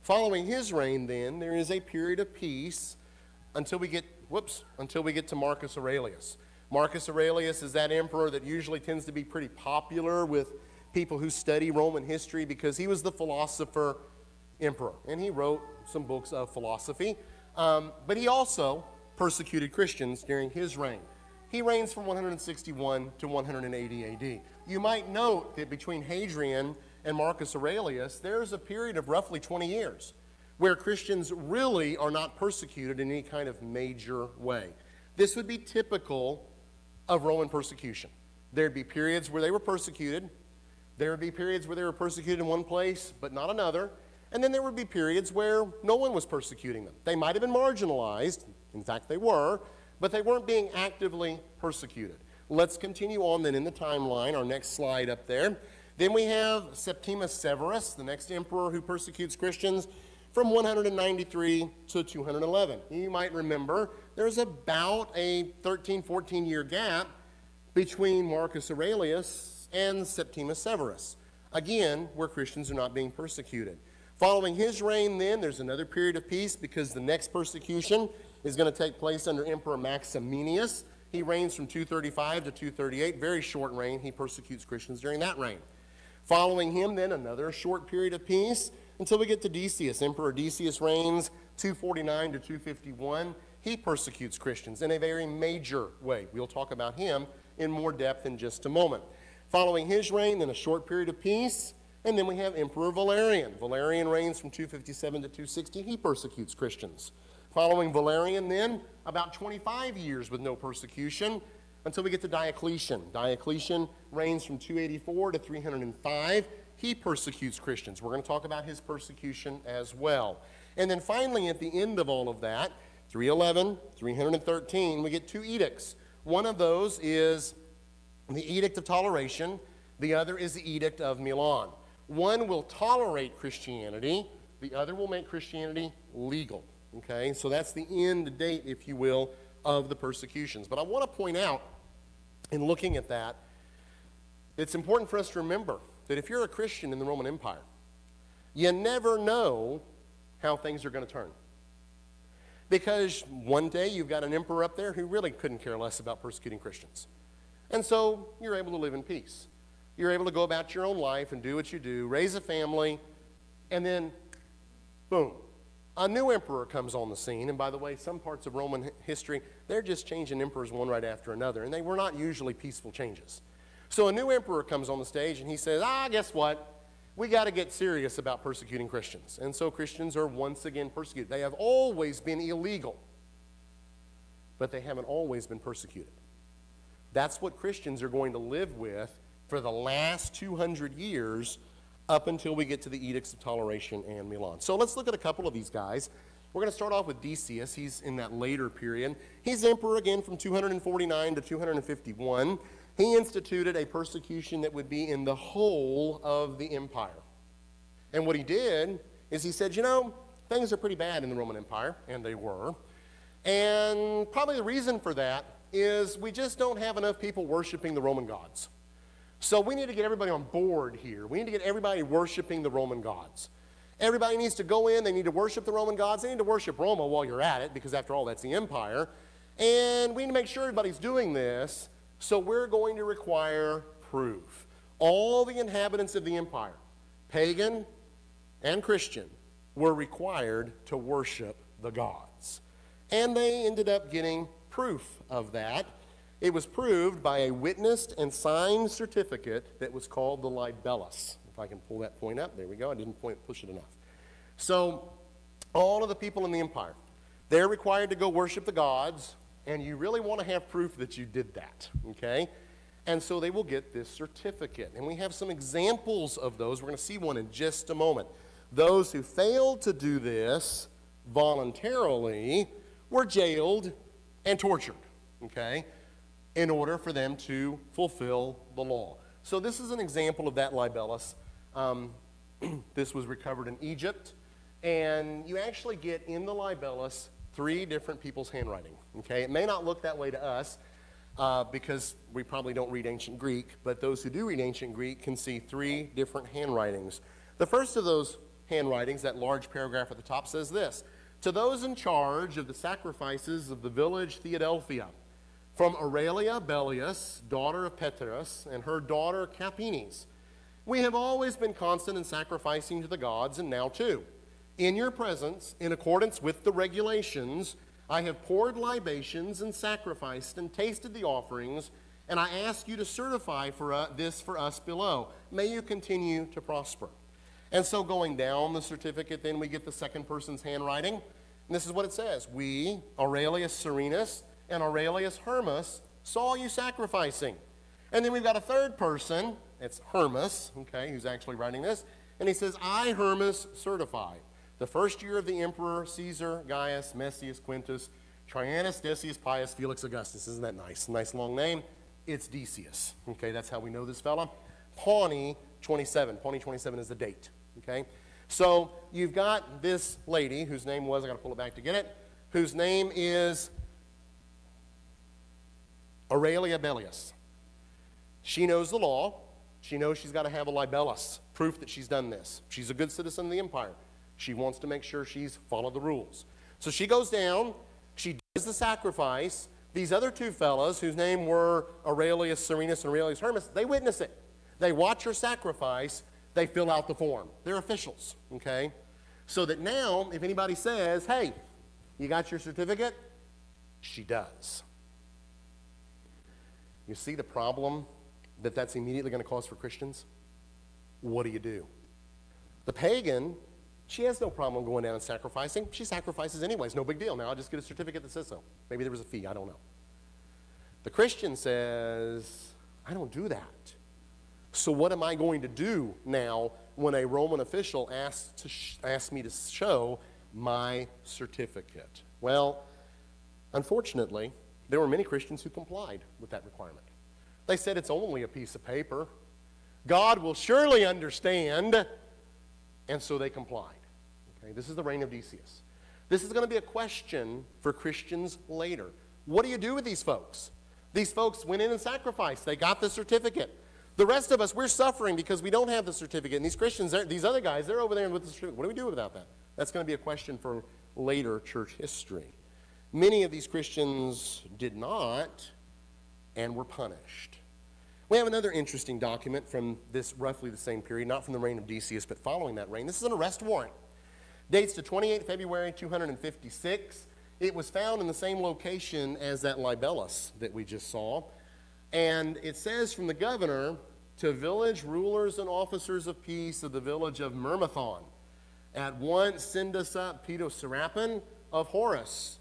Following his reign, then, there is a period of peace until we get to Marcus Aurelius. Marcus Aurelius is that emperor that usually tends to be pretty popular with people who study Roman history because he was the philosopher emperor, and he wrote some books of philosophy. But he also persecuted Christians during his reign. He reigns from 161 to 180 AD. You might note that between Hadrian and Marcus Aurelius, there's a period of roughly 20 years where Christians really are not persecuted in any kind of major way. This would be typical of Roman persecution. There'd be periods where they were persecuted. There would be periods where they were persecuted in one place, but not another. And then there would be periods where no one was persecuting them. They might have been marginalized. In fact, they were. But they weren't being actively persecuted. Let's continue on then in the timeline, our next slide up there. Then we have Septimus Severus, the next emperor who persecutes Christians from 193 to 211. You might remember there's about a 13, 14-year gap between Marcus Aurelius and Septimus Severus, again, where Christians are not being persecuted. Following his reign then, there's another period of peace because the next persecution is going to take place under Emperor Maximianus. He reigns from 235 to 238, very short reign. He persecutes Christians during that reign. Following him then, another short period of peace until we get to Decius. Emperor Decius reigns 249 to 251. He persecutes Christians in a very major way. We'll talk about him in more depth in just a moment. Following his reign, then a short period of peace, and then we have Emperor Valerian. Valerian reigns from 257 to 260. He persecutes Christians. Following Valerian, then, about 25 years with no persecution until we get to Diocletian. Diocletian reigns from 284 to 305. He persecutes Christians. We're going to talk about his persecution as well. And then finally, at the end of all of that, 311, 313, we get two edicts. One of those is the Edict of Toleration. The other is the Edict of Milan. One will tolerate Christianity. The other will make Christianity legal. Okay, so that's the end date, if you will, of the persecutions. But I want to point out, in looking at that, it's important for us to remember that if you're a Christian in the Roman Empire, you never know how things are going to turn. Because one day you've got an emperor up there who really couldn't care less about persecuting Christians. And so you're able to live in peace. You're able to go about your own life and do what you do, raise a family, and then, boom, a new emperor comes on the scene. And by the way, some parts of Roman history, they're just changing emperors one right after another, and they were not usually peaceful changes. So a new emperor comes on the stage, and he says, guess what? We got to get serious about persecuting Christians. And so Christians are once again persecuted. They have always been illegal, but they haven't always been persecuted. That's what Christians are going to live with for the last 200 years up until we get to the Edicts of Toleration and Milan. So let's look at a couple of these guys. We're going to start off with Decius. He's in that later period. He's emperor again from 249 to 251. He instituted a persecution that would be in the whole of the empire. And what he did is he said, things are pretty bad in the Roman Empire, and they were. And probably the reason for that is we just don't have enough people worshiping the Roman gods. So we need to get everybody on board here. We need to get everybody worshiping the Roman gods. Everybody needs to go in. They need to worship the Roman gods. They need to worship Roma while you're at it, because after all, that's the empire. And we need to make sure everybody's doing this, so we're going to require proof. All the inhabitants of the empire, pagan and Christian, were required to worship the gods. And they ended up getting proof of that. It was proved by a witnessed and signed certificate that was called the libellus. If I can pull that point up, there we go. I didn't push it enough. So all of the people in the empire, they're required to go worship the gods, and you really want to have proof that you did that, okay? And so they will get this certificate. And we have some examples of those. We're going to see one in just a moment. Those who failed to do this voluntarily were jailed and tortured, okay, in order for them to fulfill the law. So this is an example of that libellus. This was recovered in Egypt, and you actually get in the libellus 3 different people's handwriting, okay? It may not look that way to us because we probably don't read ancient Greek, but those who do read ancient Greek can see 3 different handwritings. The first of those handwritings, that large paragraph at the top, says this: "To those in charge of the sacrifices of the village Theodelphia, from Aurelia Bellius, daughter of Petrus, and her daughter Capines, we have always been constant in sacrificing to the gods, and now too. In your presence, in accordance with the regulations, I have poured libations and sacrificed and tasted the offerings, and I ask you to certify this for us below. May you continue to prosper." And so going down the certificate, then we get the second person's handwriting. And this is what it says: "We, Aurelius Serenus and Aurelius Hermas, saw you sacrificing." And then we've got a third person, it's Hermas, okay, who's actually writing this. And he says, "I, Hermas, certify. The first year of the emperor Caesar, Gaius, Messius, Quintus, Trianus, Decius, Pius, Felix, Augustus." Isn't that nice? Nice long name. It's Decius. Okay, that's how we know this fella. Pawnee 27. Pawnee 27 is the date. Okay, so you've got this lady whose name was, I got to pull it back to get it, whose name is Aurelia Bellius. She knows the law. She knows she's got to have a libellus, proof that she's done this. She's a good citizen of the empire. She wants to make sure she's followed the rules. So she goes down, she does the sacrifice. These other 2 fellows, whose name were Aurelius Serenus and Aurelius Hermas, they witness it. They watch her sacrifice. They fill out the form. They're officials, okay? So that now, if anybody says, "Hey, you got your certificate?" she does. You see the problem that that's immediately going to cause for Christians? What do? The pagan, she has no problem going down and sacrificing. She sacrifices anyways, no big deal. Now I'll just get a certificate that says so. Maybe there was a fee, I don't know. The Christian says, I don't do that. So what am I going to do now when a Roman official asks me to show my certificate? Well, unfortunately, there were many Christians who complied with that requirement. They said it's only a piece of paper. God will surely understand. And so they complied. Okay, this is the reign of Decius. This is going to be a question for Christians later. What do you do with these folks? These folks went in and sacrificed. They got the certificate. The rest of us, we're suffering because we don't have the certificate. And these Christians, these other guys, they're over there with the certificate. What do we do without that? That's going to be a question for later church history. Many of these Christians did not and were punished. We have another interesting document from this roughly the same period, not from the reign of Decius, but following that reign. This is an arrest warrant. Dates to 28 February 256. It was found in the same location as that libellus that we just saw. And it says from the governor to village rulers and officers of peace of the village of Myrmidon, at once send us up Peter Serapin of Horus,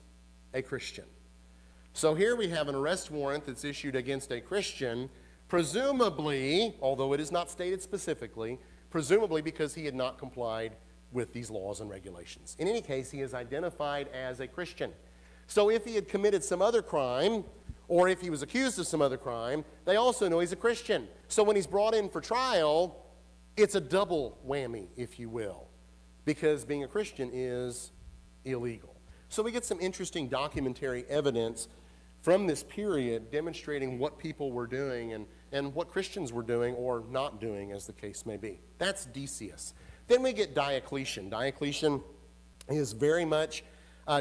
a Christian. So here we have an arrest warrant that's issued against a Christian, presumably, although it is not stated specifically, presumably because he had not complied with these laws and regulations. In any case, he is identified as a Christian. So if he had committed some other crime, or if he was accused of some other crime, they also know he's a Christian. So when he's brought in for trial, it's a double whammy, if you will, because being a Christian is illegal. So we get some interesting documentary evidence from this period demonstrating what people were doing and what Christians were doing or not doing, as the case may be. That's Decius. Then we get Diocletian. Diocletian is very much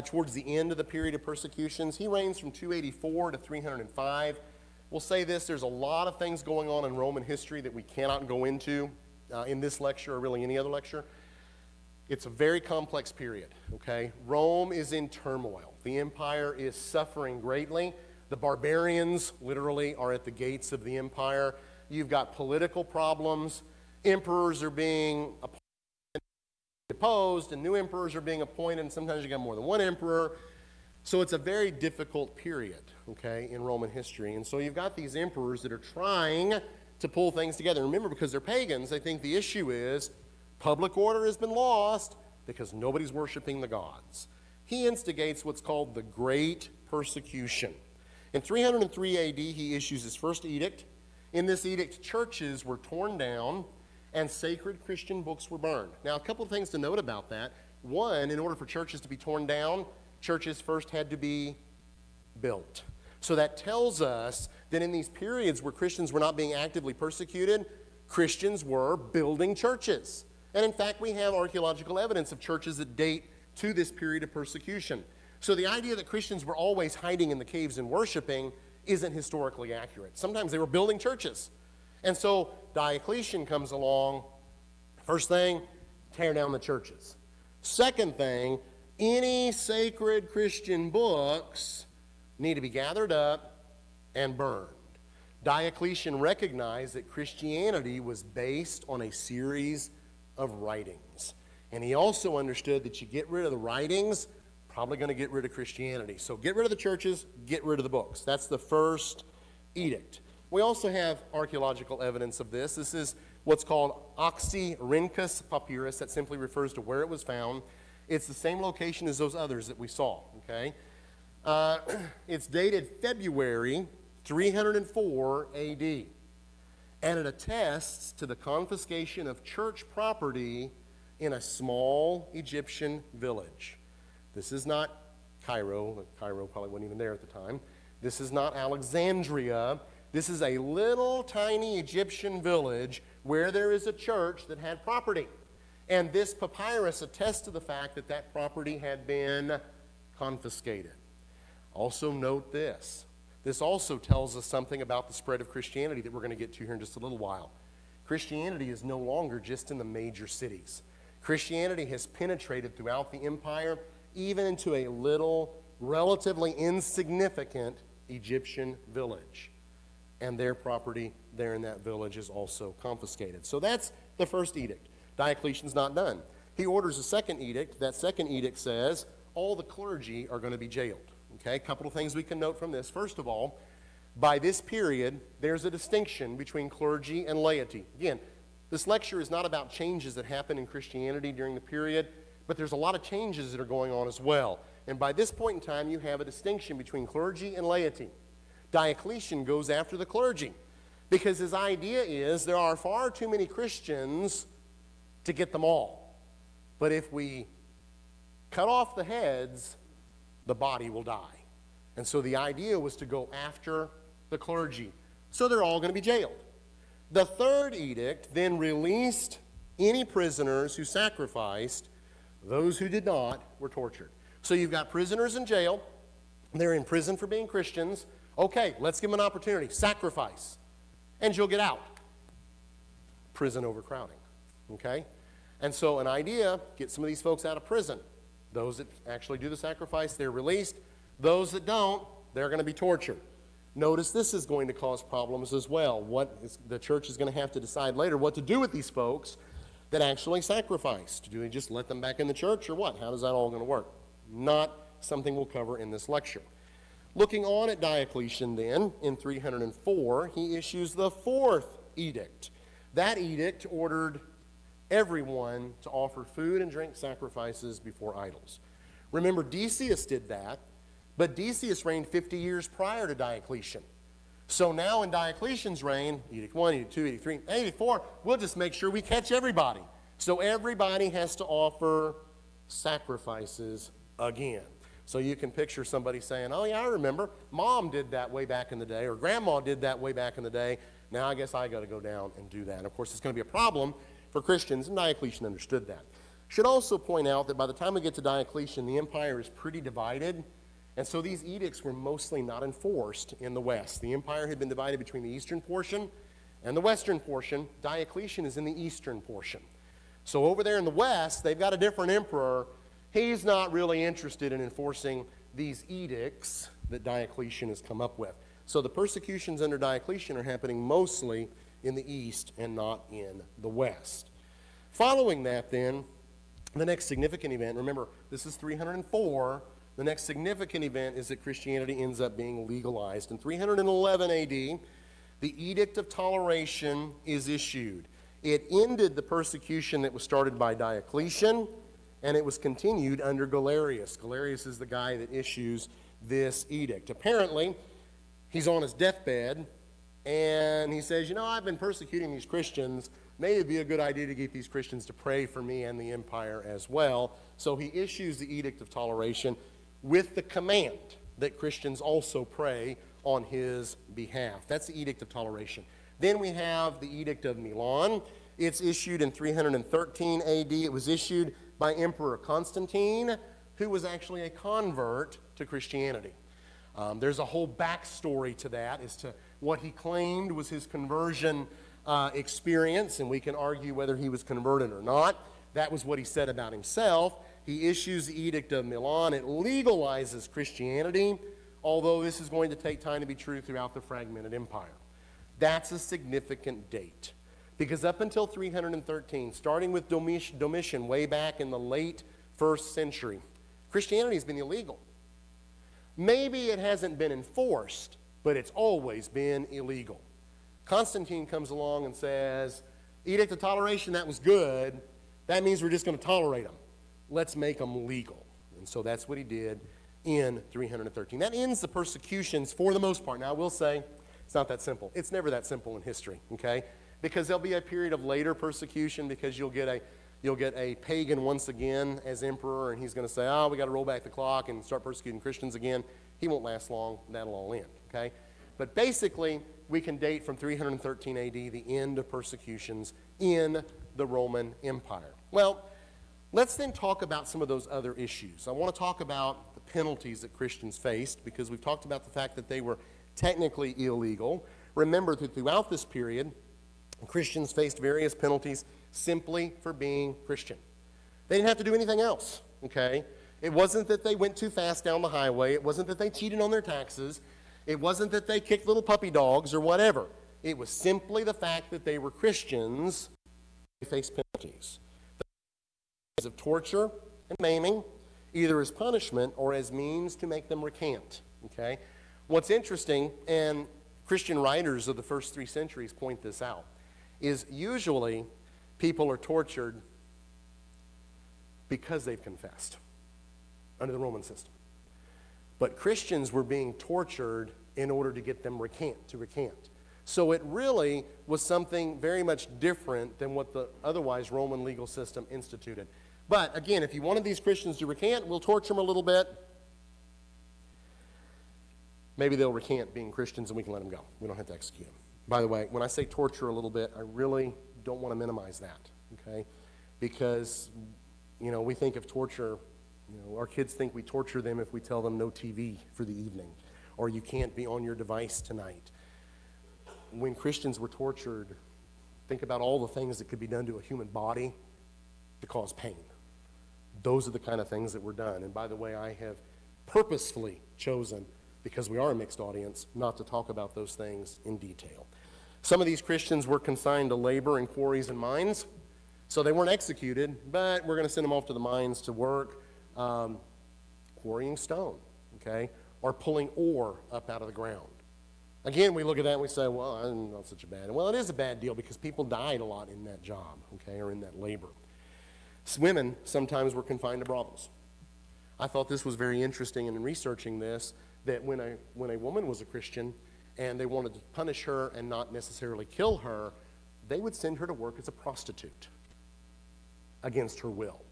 towards the end of the period of persecutions. He reigns from 284 to 305. We'll say this, there's a lot of things going on in Roman history that we cannot go into in this lecture or really any other lecture. It's a very complex period, okay? Rome is in turmoil. The empire is suffering greatly. The barbarians literally are at the gates of the empire. You've got political problems. Emperors are being deposed and new emperors are being appointed, and sometimes you got more than one emperor. So it's a very difficult period, okay, in Roman history. And so you've got these emperors that are trying to pull things together. Remember, because they're pagans, I think the issue is public order has been lost because nobody's worshiping the gods. He instigates what's called the Great Persecution. In 303 AD, he issues his first edict. In this edict, churches were torn down and sacred Christian books were burned. Now, a couple of things to note about that. One, in order for churches to be torn down, churches first had to be built. So that tells us that in these periods where Christians were not being actively persecuted, Christians were building churches. And in fact, we have archaeological evidence of churches that date to this period of persecution. So the idea that Christians were always hiding in the caves and worshiping isn't historically accurate. Sometimes they were building churches. And so Diocletian comes along. First thing, tear down the churches. Second thing, any sacred Christian books need to be gathered up and burned. Diocletian recognized that Christianity was based on a series of writings. And he also understood that you get rid of the writings, probably going to get rid of Christianity. So get rid of the churches, get rid of the books. That's the first edict. We also have archaeological evidence of this. This is what's called Oxyrhynchus papyrus. That simply refers to where it was found. It's the same location as those others that we saw, okay? It's dated February 304 AD. And it attests to the confiscation of church property in a small Egyptian village. This is not Cairo. Cairo probably wasn't even there at the time. This is not Alexandria. This is a little tiny Egyptian village where there is a church that had property. And this papyrus attests to the fact that that property had been confiscated. Also note this. This also tells us something about the spread of Christianity that we're going to get to here in just a little while. Christianity is no longer just in the major cities. Christianity has penetrated throughout the empire, even into a little, relatively insignificant Egyptian village. and their property there in that village is also confiscated. So that's the first edict. Diocletian's not done. He orders a second edict. That second edict says all the clergy are going to be jailed. Okay, a couple of things we can note from this. First of all, by this period, there's a distinction between clergy and laity. Again, this lecture is not about changes that happen in Christianity during the period, but there's a lot of changes that are going on as well. And by this point in time, you have a distinction between clergy and laity. Diocletian goes after the clergy because his idea is there are far too many Christians to get them all. But if we cut off the heads, the body will die. And so the idea was to go after the clergy. So they're all going to be jailed. The third edict then released any prisoners who sacrificed. Those who did not were tortured. So you've got prisoners in jail. They're in prison for being Christians. Okay, let's give them an opportunity. Sacrifice. And you'll get out. Prison overcrowding. Okay? And so an idea, get some of these folks out of prison. Those that actually do the sacrifice, they're released. Those that don't, they're going to be tortured. Notice this is going to cause problems as well. The church is going to have to decide later what to do with these folks that actually sacrificed. Do we just let them back in the church or what? How is that all going to work? Not something we'll cover in this lecture. Looking on at Diocletian then, in 304, he issues the fourth edict. That edict ordered everyone to offer food and drink sacrifices before idols. Remember, Decius did that, but Decius reigned 50 years prior to Diocletian. So now in Diocletian's reign, Edict 1, Edict 2, Edict 3, and Edict 4, we'll just make sure we catch everybody. So everybody has to offer sacrifices again. So you can picture somebody saying, oh yeah, I remember, Mom did that way back in the day, or Grandma did that way back in the day. Now I guess I got to go down and do that. And of course, it's going to be a problem for Christians, and Diocletian understood that. Should also point out that by the time we get to Diocletian, the empire is pretty divided. And so these edicts were mostly not enforced in the West. The empire had been divided between the eastern portion and the western portion. Diocletian is in the eastern portion. So over there in the West, they've got a different emperor. He's not really interested in enforcing these edicts that Diocletian has come up with. So the persecutions under Diocletian are happening mostly in the east and not in the west. Following that then, the next significant event, remember this is 304, the next significant event is that Christianity ends up being legalized. In 311 AD, the Edict of Toleration is issued. It ended the persecution that was started by Diocletian, and it was continued under Galerius. Galerius is the guy that issues this edict. Apparently, he's on his deathbed, and he says, you know, I've been persecuting these Christians. Maybe it'd be a good idea to get these Christians to pray for me and the empire as well. So he issues the Edict of Toleration with the command that Christians also pray on his behalf. That's the Edict of Toleration. Then we have the Edict of Milan. It's issued in 313 AD. It was issued by Emperor Constantine, who was actually a convert to Christianity. There's a whole backstory to that as to what he claimed was his conversion experience, and we can argue whether he was converted or not. That was what he said about himself. He issues the Edict of Milan. It legalizes Christianity, although this is going to take time to be true throughout the fragmented empire. That's a significant date, because up until 313, starting with Domitian way back in the late 1st century, Christianity has been illegal. Maybe it hasn't been enforced, but it's always been illegal. Constantine comes along and says, Edict of Toleration, that was good. That means we're just going to tolerate them. Let's make them legal. And so that's what he did in 313. That ends the persecutions for the most part. Now, I will say, it's not that simple. It's never that simple in history, okay? Because there'll be a period of later persecution because you'll get a pagan once again as emperor, and he's going to say, oh, we got to roll back the clock and start persecuting Christians again. He won't last long. That'll all end, okay? But basically, we can date from 313 AD, the end of persecutions in the Roman Empire. Well, let's then talk about some of those other issues. I want to talk about the penalties that Christians faced, because we've talked about the fact that they were technically illegal. Remember that throughout this period, Christians faced various penalties simply for being Christian. They didn't have to do anything else, okay? It wasn't that they went too fast down the highway. It wasn't that they cheated on their taxes. It wasn't that they kicked little puppy dogs or whatever. It was simply the fact that they were Christians. They faced penalties. Of torture and maiming, either as punishment or as means to make them recant. Okay? What's interesting, and Christian writers of the first 3 centuries point this out, is usually people are tortured because they've confessed under the Roman system. But Christians were being tortured in order to get them to recant. So it really was something very much different than what the otherwise Roman legal system instituted. But again, if you wanted these Christians to recant, we'll torture them a little bit. Maybe they'll recant being Christians and we can let them go. We don't have to execute them. By the way, when I say torture a little bit, I really don't want to minimize that, okay? Because, you know, we think of torture, you know, our kids think we torture them if we tell them no TV for the evening, or you can't be on your device tonight. When Christians were tortured, think about all the things that could be done to a human body to cause pain. Those are the kind of things that were done. And by the way, I have purposefully chosen, because we are a mixed audience, not to talk about those things in detail. Some of these Christians were consigned to labor in quarries and mines, so they weren't executed, but we're going to send them off to the mines to work quarrying stone, okay, or pulling ore up out of the ground. Again, we look at that and we say, well, I'm not such a bad. Well, it is a bad deal because people died a lot in that job, okay, or in that labor. Women sometimes were confined to brothels. I thought this was very interesting in researching this, that when a woman was a Christian and they wanted to punish her and not necessarily kill her, they would send her to work as a prostitute against her will.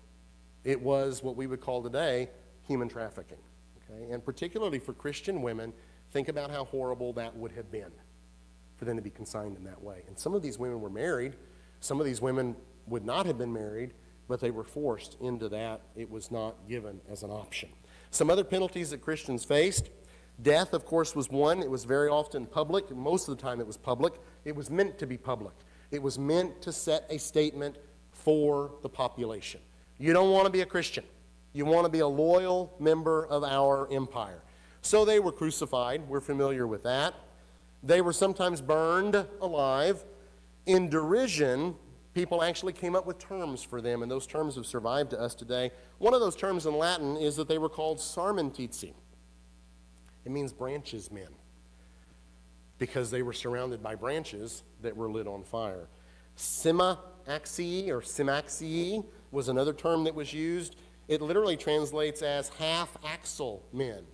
It was what we would call today human trafficking, okay? And particularly for Christian women, think about how horrible that would have been for them to be consigned in that way. And some of these women were married. Some of these women would not have been married, but they were forced into that. It was not given as an option. Some other penalties that Christians faced. Death, of course, was one. It was very often public. Most of the time it was public. It was meant to be public. It was meant to set a statement for the population. You don't want to be a Christian. You want to be a loyal member of our empire. So they were crucified. We're familiar with that. They were sometimes burned alive. In derision, people actually came up with terms for them, and those terms have survived to us today. One of those terms in Latin is that they were called sarmentizi. It means branches men, because they were surrounded by branches that were lit on fire. Simaxii or simaxii was another term that was used. It literally translates as half-axle men,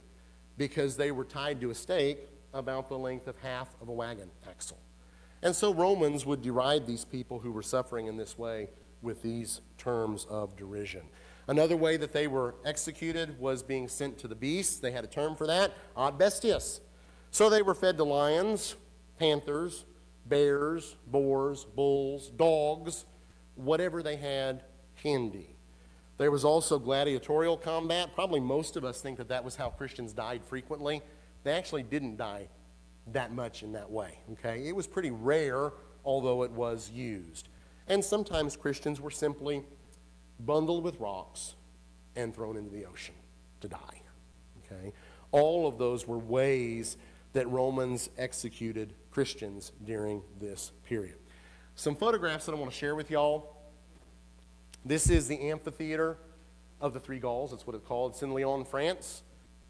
because they were tied to a stake about the length of half of a wagon axle. And so Romans would deride these people who were suffering in this way with these terms of derision. Another way that they were executed was being sent to the beasts. They had a term for that, ad bestias. So they were fed to lions, panthers, bears, boars, bulls, dogs, whatever they had handy. There was also gladiatorial combat. Probably most of us think that that was how Christians died frequently. They actually didn't die that much in that way, okay? It was pretty rare, although it was used. And sometimes Christians were simply bundled with rocks and thrown into the ocean to die, okay? All of those were ways that Romans executed Christians during this period. Some photographs that I want to share with y'all. This is the amphitheater of the Three Gauls. That's what it's called. It's in Lyon, France.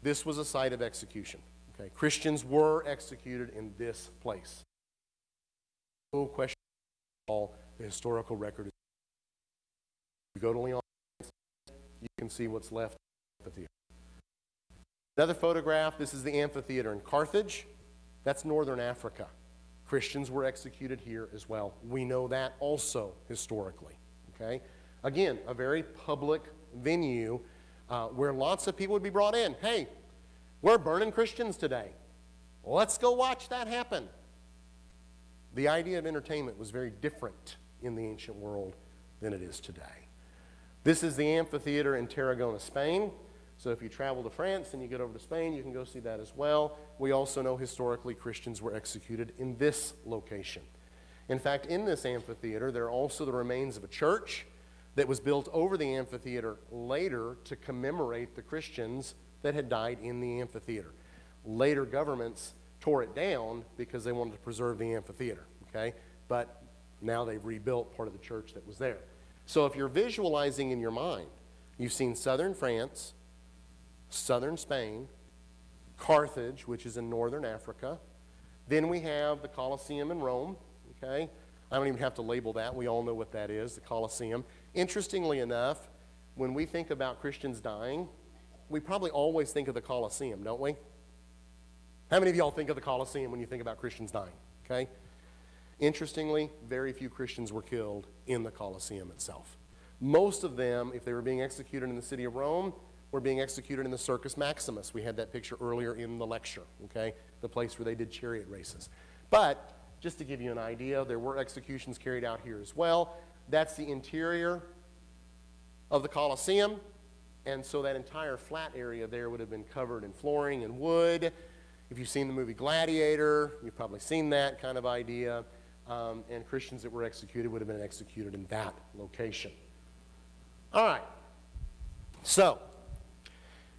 This was a site of execution. Okay, Christians were executed in this place. No question at all, the historical record. You go to Lyon, you can see what's left of the amphitheater. Another photograph, this is the amphitheater in Carthage. That's northern Africa. Christians were executed here as well. We know that also historically. Okay? Again, a very public venue where lots of people would be brought in. Hey, we're burning Christians today. Let's go watch that happen. The idea of entertainment was very different in the ancient world than it is today. This is the amphitheater in Tarragona, Spain. So if you travel to France and you get over to Spain, you can go see that as well. We also know historically Christians were executed in this location. In fact, in this amphitheater, there are also the remains of a church that was built over the amphitheater later to commemorate the Christians that had died in the amphitheater. Later governments tore it down because they wanted to preserve the amphitheater, okay? But now they've rebuilt part of the church that was there. So if you're visualizing in your mind, you've seen southern France, southern Spain, Carthage, which is in northern Africa. Then we have the Colosseum in Rome, okay? I don't even have to label that. We all know what that is, the Colosseum. Interestingly enough, when we think about Christians dying, we probably always think of the Colosseum, don't we? How many of y'all think of the Colosseum when you think about Christians dying, okay? Interestingly, very few Christians were killed in the Colosseum itself. Most of them, if they were being executed in the city of Rome, were being executed in the Circus Maximus. We had that picture earlier in the lecture, okay? The place where they did chariot races. But just to give you an idea, there were executions carried out here as well. That's the interior of the Colosseum. And so that entire flat area there would have been covered in flooring and wood. If you've seen the movie Gladiator, you've probably seen that kind of idea. And Christians that were executed would have been executed in that location. All right. So,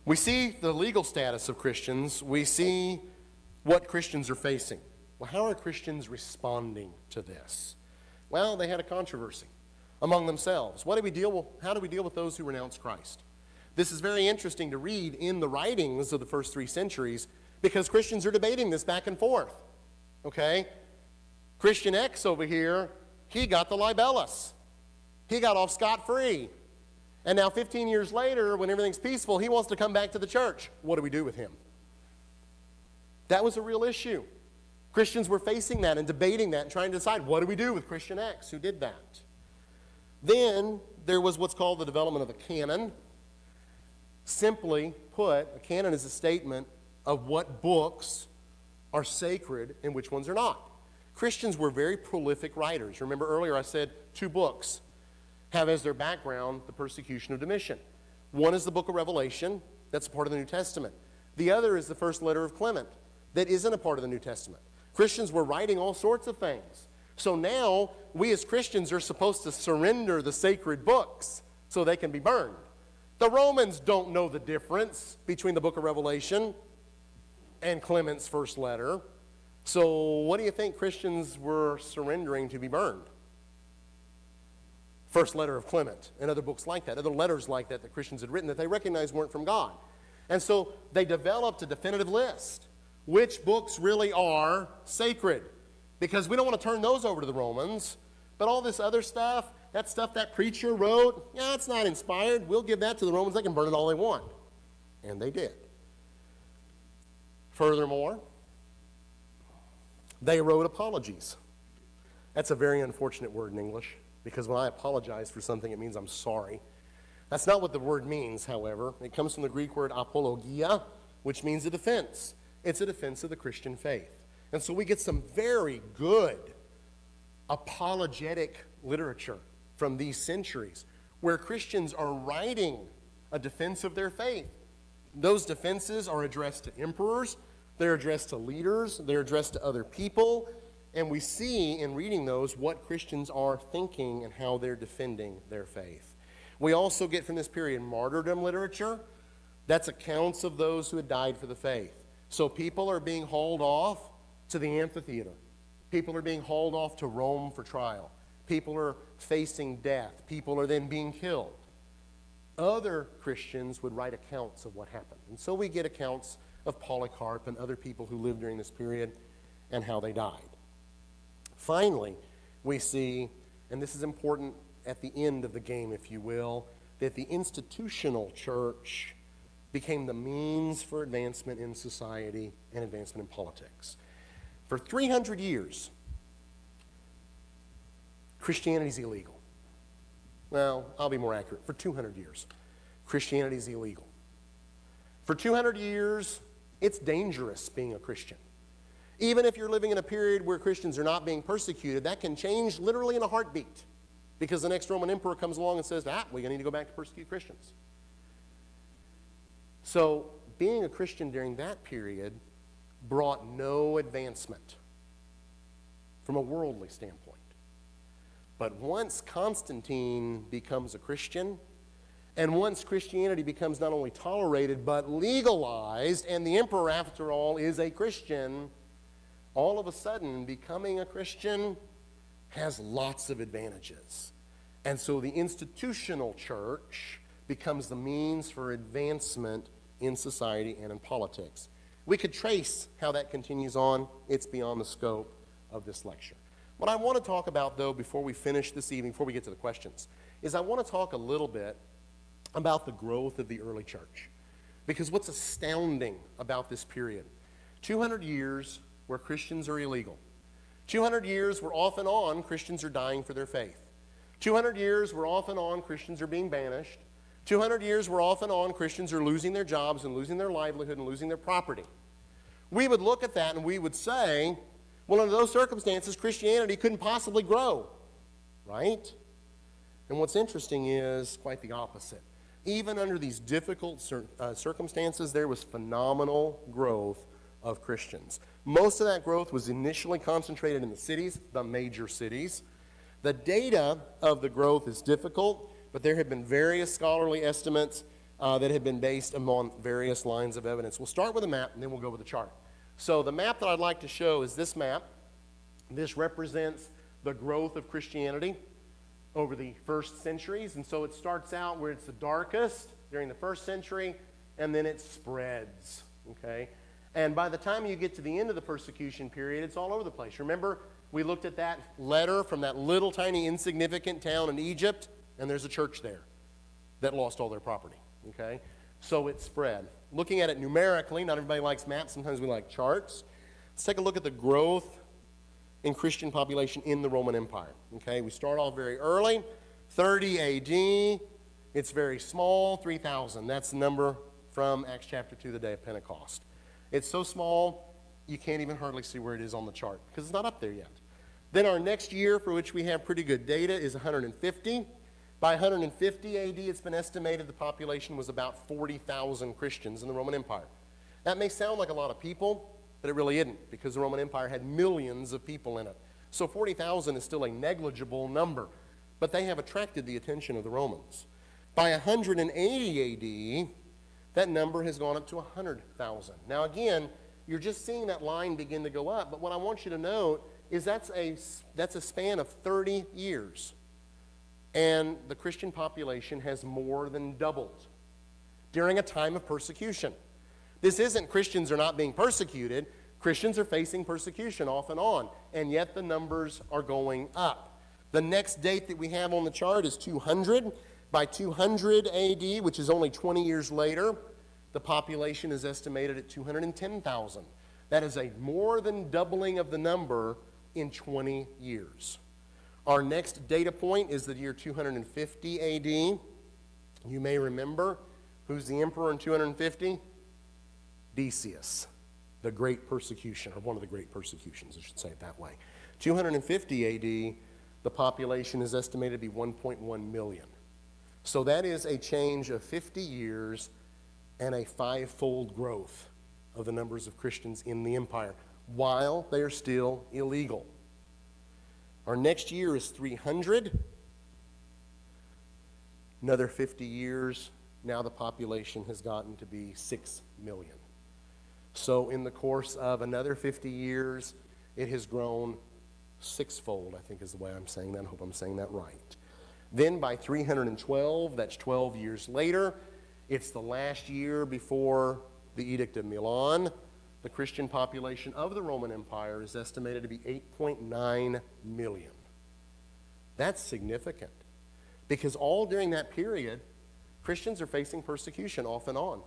we see the legal status of Christians. We see what Christians are facing. Well, how are Christians responding to this? Well, they had a controversy among themselves. How do we deal with those who renounce Christ? This is very interesting to read in the writings of the first 3 centuries because Christians are debating this back and forth. Okay? Christian X over here, he got the libellus. He got off scot-free. And now 15 years later, when everything's peaceful, he wants to come back to the church. What do we do with him? That was a real issue. Christians were facing that and debating that and trying to decide, what do we do with Christian X who did that? Then there was what's called the development of a canon. Simply put, a canon is a statement of what books are sacred and which ones are not. Christians were very prolific writers. Remember earlier I said 2 books have as their background the persecution of Domitian. One is the book of Revelation. That's a part of the New Testament. The other is the first letter of Clement. That isn't a part of the New Testament. Christians were writing all sorts of things. So now, we as Christians are supposed to surrender the sacred books so they can be burned. The Romans don't know the difference between the book of Revelation and Clement's first letter. So what do you think Christians were surrendering to be burned? First letter of Clement and other books like that, other letters like that that Christians had written that they recognized weren't from God. And so they developed a definitive list. Which books really are sacred? Because we don't want to turn those over to the Romans. But all this other stuff that preacher wrote, yeah, it's not inspired. We'll give that to the Romans. They can burn it all they want. And they did. Furthermore, they wrote apologies. That's a very unfortunate word in English, because when I apologize for something, it means I'm sorry. That's not what the word means, however. It comes from the Greek word apologia, which means a defense. It's a defense of the Christian faith. And so we get some very good apologetic literature from these centuries where Christians are writing a defense of their faith. Those defenses are addressed to emperors, they're addressed to leaders, they're addressed to other people, and we see in reading those what Christians are thinking and how they're defending their faith. We also get from this period martyrdom literature. That's accounts of those who had died for the faith. So people are being hauled off to the amphitheater. People are being hauled off to Rome for trial. People are facing death. People are then being killed. Other Christians would write accounts of what happened. And so we get accounts of Polycarp and other people who lived during this period and how they died. Finally, we see, and this is important at the end of the game, if you will, that the institutional church became the means for advancement in society and advancement in politics. For 300 years, Christianity is illegal. Well, I'll be more accurate. For 200 years, Christianity is illegal. For 200 years, it's dangerous being a Christian. Even if you're living in a period where Christians are not being persecuted, that can change literally in a heartbeat, because the next Roman emperor comes along and says, we're going to need to go back to persecute Christians. So being a Christian during that period brought no advancement from a worldly standpoint. But once Constantine becomes a Christian, and once Christianity becomes not only tolerated but legalized, and the emperor, after all, is a Christian, all of a sudden becoming a Christian has lots of advantages. And so the institutional church becomes the means for advancement in society and in politics. We could trace how that continues on. It's beyond the scope of this lecture. What I want to talk about, though, before we finish this evening, before we get to the questions, is I want to talk a little bit about the growth of the early church. Because what's astounding about this period, 200 years where Christians are illegal. 200 years where off and on Christians are dying for their faith. 200 years where off and on Christians are being banished. 200 years where off and on Christians are losing their jobs and losing their livelihood and losing their property. We would look at that and we would say, well, under those circumstances, Christianity couldn't possibly grow, right? And what's interesting is quite the opposite. Even under these difficult circumstances, there was phenomenal growth of Christians. Most of that growth was initially concentrated in the cities, the major cities. The data of the growth is difficult, but there have been various scholarly estimates that have been based upon various lines of evidence. We'll start with a map, and then we'll go with the chart. So the map that I'd like to show is this map. This represents the growth of Christianity over the first centuries. And so it starts out where it's the darkest during the first century, and then it spreads, okay? And by the time you get to the end of the persecution period, it's all over the place. Remember, we looked at that letter from that little tiny insignificant town in Egypt, and there's a church there that lost all their property, okay? So it spread. Looking at it numerically, not everybody likes maps, sometimes we like charts. Let's take a look at the growth in Christian population in the Roman Empire, okay? We start off very early, 30 AD, it's very small, 3,000. That's the number from Acts chapter 2, the day of Pentecost. It's so small, you can't even hardly see where it is on the chart because it's not up there yet. Then our next year, for which we have pretty good data, is 150. By 150 AD, it's been estimated the population was about 40,000 Christians in the Roman Empire. That may sound like a lot of people, but it really isn't because the Roman Empire had millions of people in it. So 40,000 is still a negligible number, but they have attracted the attention of the Romans. By 180 AD, that number has gone up to 100,000. Now again, you're just seeing that line begin to go up, but what I want you to note is that's a span of 30 years. And the Christian population has more than doubled during a time of persecution. This isn't Christians are not being persecuted. Christians are facing persecution off and on, and yet the numbers are going up. The next date that we have on the chart is 200. By 200 AD, which is only 20 years later, the population is estimated at 210,000. That is a more than doubling of the number in 20 years. Our next data point is the year 250 AD. You may remember who's the emperor in 250? Decius, the great persecution, or one of the great persecutions, I should say it that way. 250 AD, the population is estimated to be 1.1 million. So that is a change of 50 years and a five-fold growth of the numbers of Christians in the empire, while they are still illegal. Our next year is 300. Another 50 years, now the population has gotten to be 6 million. So in the course of another 50 years, it has grown sixfold, I think is the way I'm saying that. I hope I'm saying that right. Then by 312, that's 12 years later, it's the last year before the Edict of Milan. The Christian population of the Roman Empire is estimated to be 8.9 million. That's significant because all during that period, Christians are facing persecution off and on.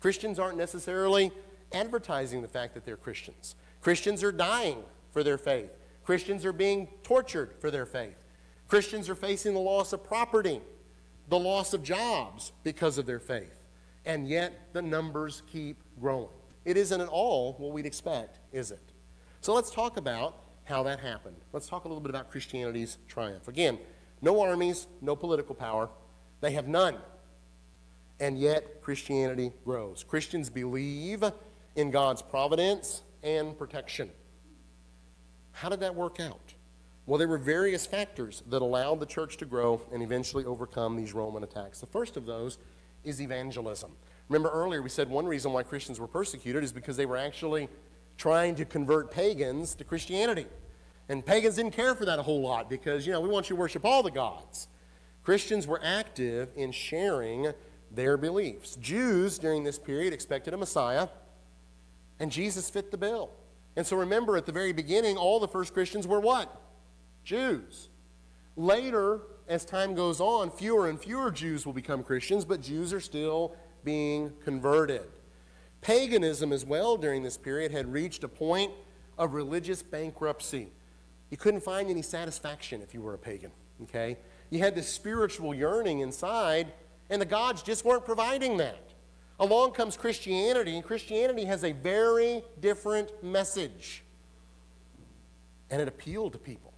Christians aren't necessarily advertising the fact that they're Christians. Christians are dying for their faith. Christians are being tortured for their faith. Christians are facing the loss of property, the loss of jobs because of their faith. And yet the numbers keep growing. It isn't at all what we'd expect, is it? So let's talk about how that happened. Let's talk a little bit about Christianity's triumph. Again, no armies, no political power. They have none. And yet Christianity grows. Christians believe in God's providence and protection. How did that work out? Well, there were various factors that allowed the church to grow and eventually overcome these Roman attacks. The first of those is evangelism. Remember earlier we said one reason why Christians were persecuted is because they were actually trying to convert pagans to Christianity. And pagans didn't care for that a whole lot because, we want you to worship all the gods. Christians were active in sharing their beliefs. Jews during this period expected a Messiah, and Jesus fit the bill. And so remember, at the very beginning, all the first Christians were what? Jews. Later, as time goes on, fewer and fewer Jews will become Christians, but Jews are still being converted. Paganism as well during this period had reached a point of religious bankruptcy. You couldn't find any satisfaction if you were a pagan, okay? You had this spiritual yearning inside, and the gods just weren't providing that. Along comes Christianity, and Christianity has a very different message. And it appealed to people.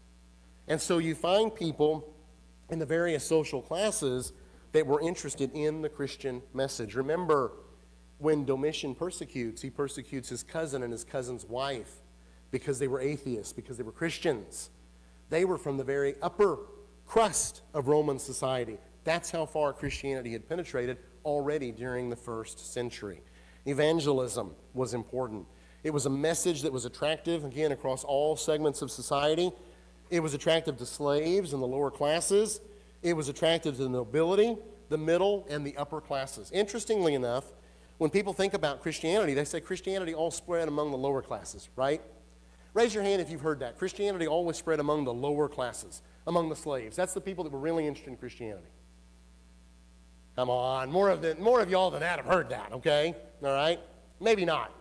And so you find people in the various social classes that were interested in the Christian message. Remember, when Domitian persecutes, he persecutes his cousin and his cousin's wife because they were atheists, because they were Christians. They were from the very upper crust of Roman society. That's how far Christianity had penetrated already during the first century. Evangelism was important. It was a message that was attractive, again, across all segments of society. It was attractive to slaves and the lower classes. It was attractive to the nobility, the middle, and the upper classes. Interestingly enough, when people think about Christianity, they say Christianity all spread among the lower classes, right? Raise your hand if you've heard that. Christianity always spread among the lower classes, among the slaves. That's the people that were really interested in Christianity. Come on, more of y'all than that have heard that, okay? All right? Maybe not.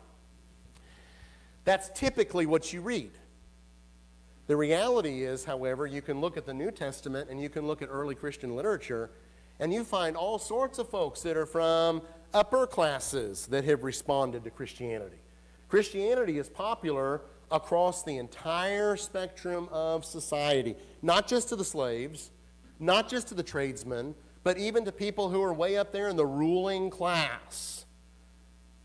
That's typically what you read. The reality is, however, you can look at the New Testament and you can look at early Christian literature, and you find all sorts of folks that are from upper classes that have responded to Christianity. Christianity is popular across the entire spectrum of society, not just to the slaves, not just to the tradesmen, but even to people who are way up there in the ruling class.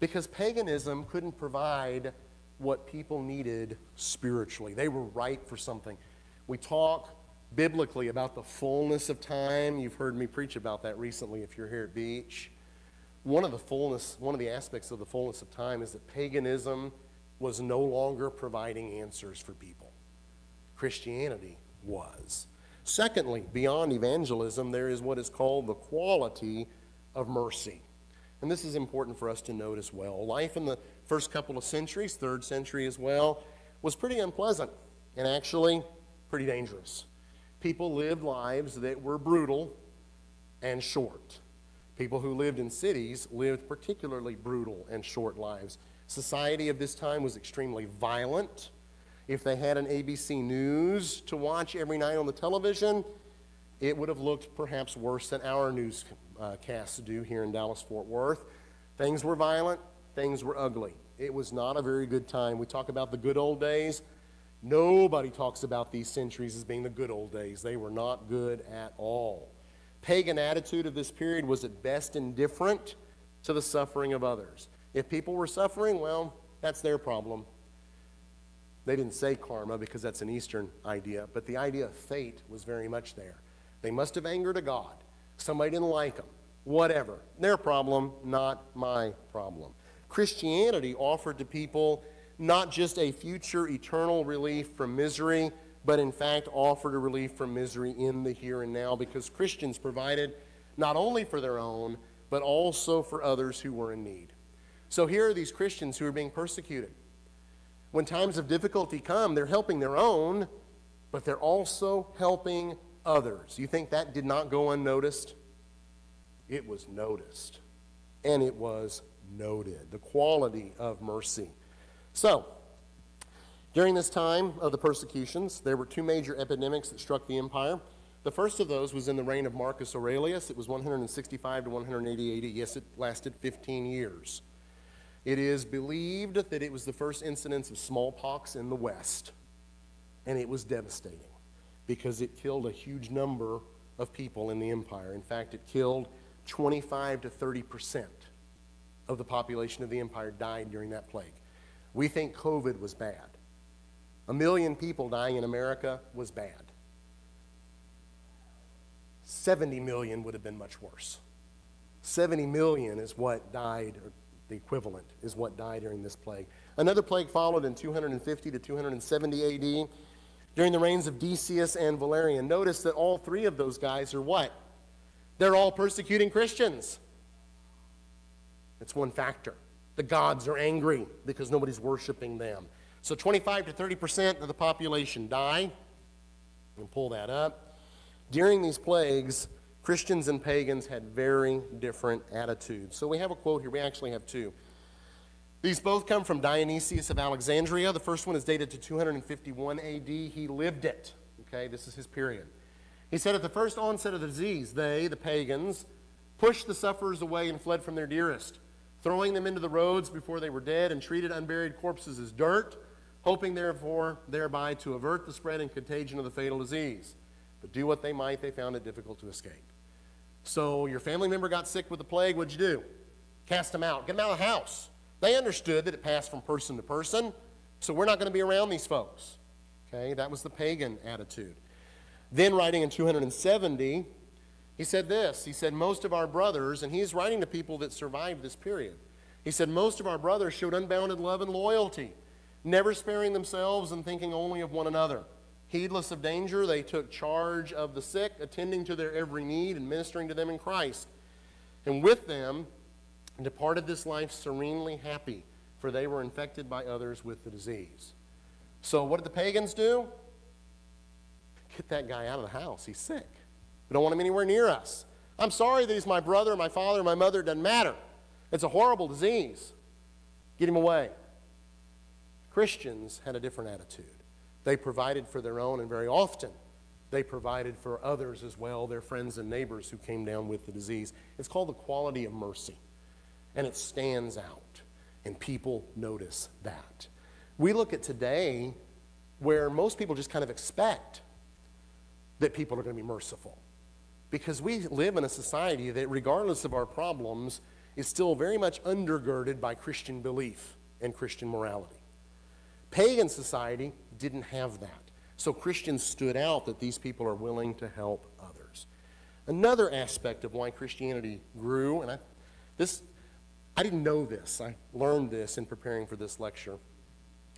Because paganism couldn't provide what people needed spiritually. They were ripe for something. We talk biblically about the fullness of time. You've heard me preach about that recently if you're here at Beach. One of the aspects of the fullness of time is that paganism was no longer providing answers for people. Christianity was. Secondly, beyond evangelism, there is what is called the quality of mercy. And this is important for us to note as well. Life in the first couple of centuries, third century as well, was pretty unpleasant and actually pretty dangerous. People lived lives that were brutal and short. People who lived in cities lived particularly brutal and short lives. Society of this time was extremely violent. If they had an ABC News to watch every night on the television, it would have looked perhaps worse than our newscasts do here in Dallas-Fort Worth. Things were violent, things were ugly. It was not a very good time. We talk about the good old days. Nobody talks about these centuries as being the good old days. They were not good at all. Pagan attitude of this period was at best indifferent to the suffering of others. If people were suffering, well, that's their problem. They didn't say karma because that's an Eastern idea, but the idea of fate was very much there. They must have angered a god. Somebody didn't like them. Whatever. Their problem, not my problem. Christianity offered to people not just a future eternal relief from misery, but in fact offered a relief from misery in the here and now, because Christians provided not only for their own, but also for others who were in need. So here are these Christians who are being persecuted. When times of difficulty come, they're helping their own, but they're also helping others. You think that did not go unnoticed? It was noticed, and it was noted, the quality of mercy. So, during this time of the persecutions, there were two major epidemics that struck the empire. The first of those was in the reign of Marcus Aurelius. It was 165 to 180 AD. Yes, it lasted 15 years. It is believed that it was the first incidence of smallpox in the West, and it was devastating because it killed a huge number of people in the empire. In fact, it killed 25 to 30% of the population of the empire died during that plague. We think COVID was bad. 1 million people dying in America was bad. 70 million would have been much worse. 70 million is what died, or The equivalent is what died during this plague. Another plague followed in 250 to 270 AD during the reigns of Decius and Valerian. Notice that all three of those guys are what? They're all persecuting Christians. It's one factor. The gods are angry because nobody's worshiping them. So 25 to 30% of the population die. And pull that up. During these plagues, Christians and pagans had very different attitudes. So we have a quote here. We actually have two. These both come from Dionysius of Alexandria. The first one is dated to 251 AD. He lived it. Okay, this is his period. He said, at the first onset of the disease, they, the pagans, pushed the sufferers away and fled from their dearest, throwing them into the roads before they were dead, and treated unburied corpses as dirt, hoping therefore thereby to avert the spread and contagion of the fatal disease. But do what they might, they found it difficult to escape. So your family member got sick with the plague, what'd you do? Cast them out, get them out of the house. They understood that it passed from person to person, so we're not going to be around these folks. Okay, that was the pagan attitude. Then writing in 270, he said this. He said, most of our brothers, and he's writing to people that survived this period. He said, most of our brothers showed unbounded love and loyalty, never sparing themselves and thinking only of one another. Heedless of danger, they took charge of the sick, attending to their every need and ministering to them in Christ. And with them departed this life serenely happy, for they were infected by others with the disease. So what did the pagans do? Get that guy out of the house. He's sick. We don't want him anywhere near us. I'm sorry that he's my brother, my father, my mother. It doesn't matter. It's a horrible disease. Get him away. Christians had a different attitude. They provided for their own, and very often they provided for others as well, their friends and neighbors who came down with the disease. It's called the quality of mercy, and it stands out, and people notice that. We look at today where most people just kind of expect that people are going to be merciful, because we live in a society that, regardless of our problems, is still very much undergirded by Christian belief and Christian morality. Pagan society didn't have that. So Christians stood out that these people are willing to help others. Another aspect of why Christianity grew, and I didn't know this. I learned this in preparing for this lecture,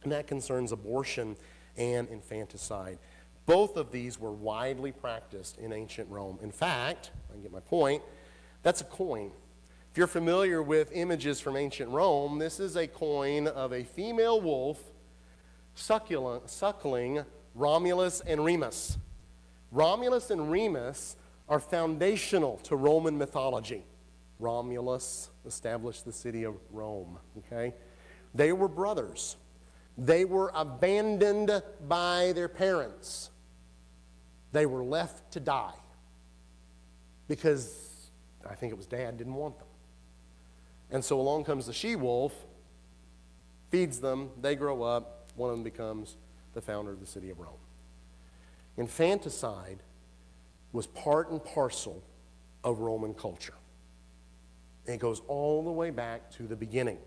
and that concerns abortion and infanticide. Both of these were widely practiced in ancient Rome. In fact, I can get my point, that's a coin. If you're familiar with images from ancient Rome, this is a coin of a female wolf suckling Romulus and Remus. Romulus and Remus are foundational to Roman mythology. Romulus established the city of Rome, okay? They were brothers. They were abandoned by their parents. They were left to die because I think it was Dad didn't want them. And so along comes the she-wolf, feeds them, they grow up, one of them becomes the founder of the city of Rome. Infanticide was part and parcel of Roman culture. And it goes all the way back to the beginning.